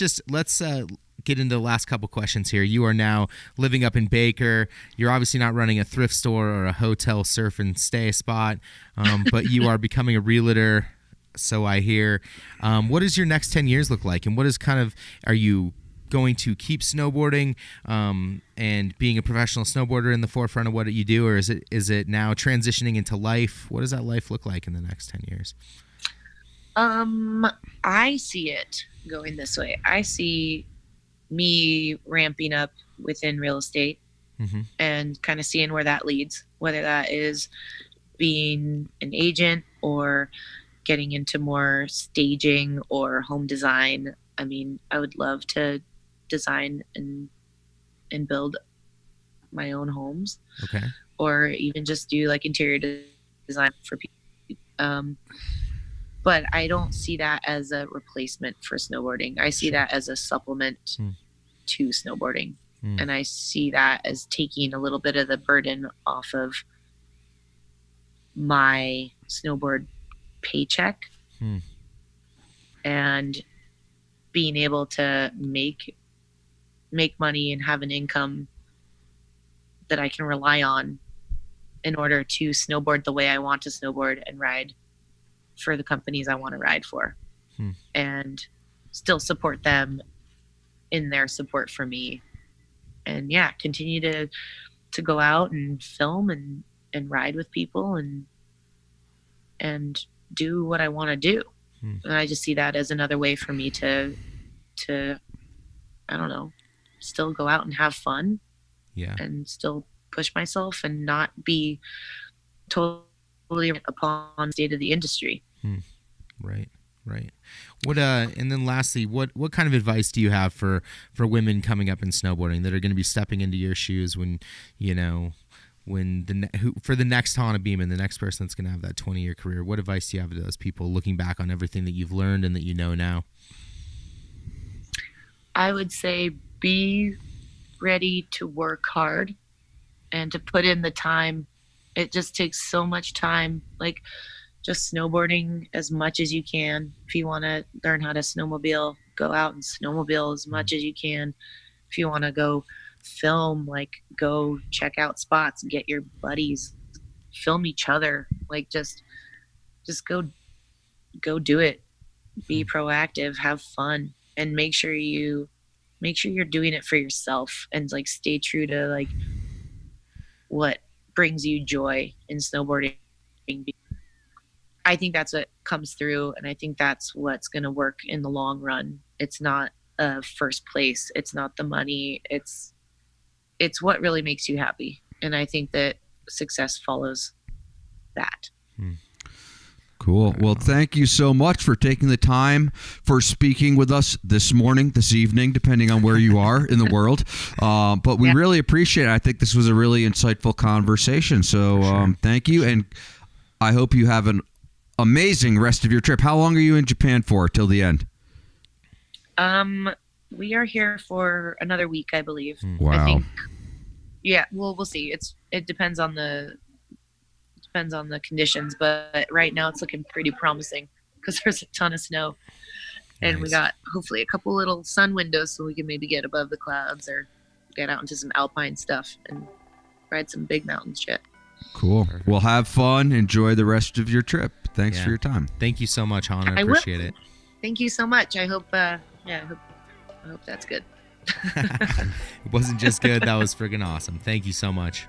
get into the last couple questions here. You are now living up in Baker. You're obviously not running a thrift store or a hotel surf and stay spot, but you are becoming a realtor. So I hear. What does your next 10 years look like? And what is are you going to keep snowboarding and being a professional snowboarder in the forefront of what you do? Or is it now transitioning into life? What does that life look like in the next 10 years? I see it going this way. I see me ramping up within real estate and kind of seeing where that leads, whether that is being an agent or getting into more staging or home design. I mean, I would love to design and build my own homes. Okay. Or even just do like interior design for people. But I don't see that as a replacement for snowboarding. I see that as a supplement to snowboarding. And I see that as taking a little bit of the burden off of my snowboard paycheck and being able to make money and have an income that I can rely on in order to snowboard the way I want to snowboard and ride for the companies I want to ride for and still support them in their support for me. And yeah, continue to go out and film and ride with people and do what I want to do. And I just see that as another way for me to I don't know, still go out and have fun. Yeah. And still push myself and not be totally upon the state of the industry. Right. What and then lastly, what kind of advice do you have for women coming up in snowboarding that are going to be stepping into your shoes when for the next Hana Beaman, the next person that's going to have that 20-year career? What advice do you have to those people looking back on everything that you've learned and that you know now? I would say be ready to work hard and to put in the time. It just takes so much time. Like, just snowboarding as much as you can. If you want to learn how to snowmobile, go out and snowmobile as much as you can. If you want to go film, like, go check out spots, get your buddies, film each other. Like, just go do it. be proactive, have fun, and make sure you're doing it for yourself, and like stay true to like what brings you joy in snowboarding. I think that's what comes through, and I think that's what's going to work in the long run. It's not first place. It's not the money. It's what really makes you happy. And I think that success follows that. Cool. Well, thank you so much for taking the time, for speaking with us this morning, this evening, depending on where you are in the world. But we really appreciate it. I think this was a really insightful conversation. So thank you. And I hope you have an amazing rest of your trip. How long are you in Japan for till the end? We are here for another week, I believe. Wow. I think, yeah, well, we'll see. It depends on the conditions, but right now it's looking pretty promising because there's a ton of snow, and we got hopefully a couple little sun windows so we can maybe get above the clouds or get out into some alpine stuff and ride some big mountain shit. Cool. Well, have fun. Enjoy the rest of your trip. Thanks for your time. Thank you so much, Hana. I appreciate it. Thank you so much. I hope I hope that's good. It wasn't just good. That was friggin' awesome. Thank you so much.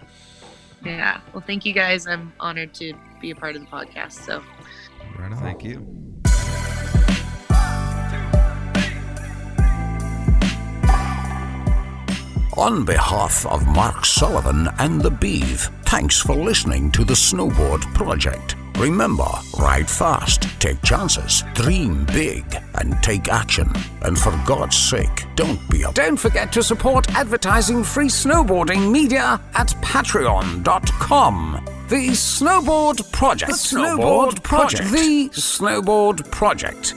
Yeah. Well, thank you guys. I'm honored to be a part of the podcast. So, Right on. Thank you. On behalf of Mark Sullivan and the Beeve, thanks for listening to the Snowboard Project. Remember, ride fast, take chances, dream big, and take action. And for God's sake, don't forget to support advertising-free snowboarding media at patreon.com. The Snowboard Project. The Snowboard Project. The Snowboard Project.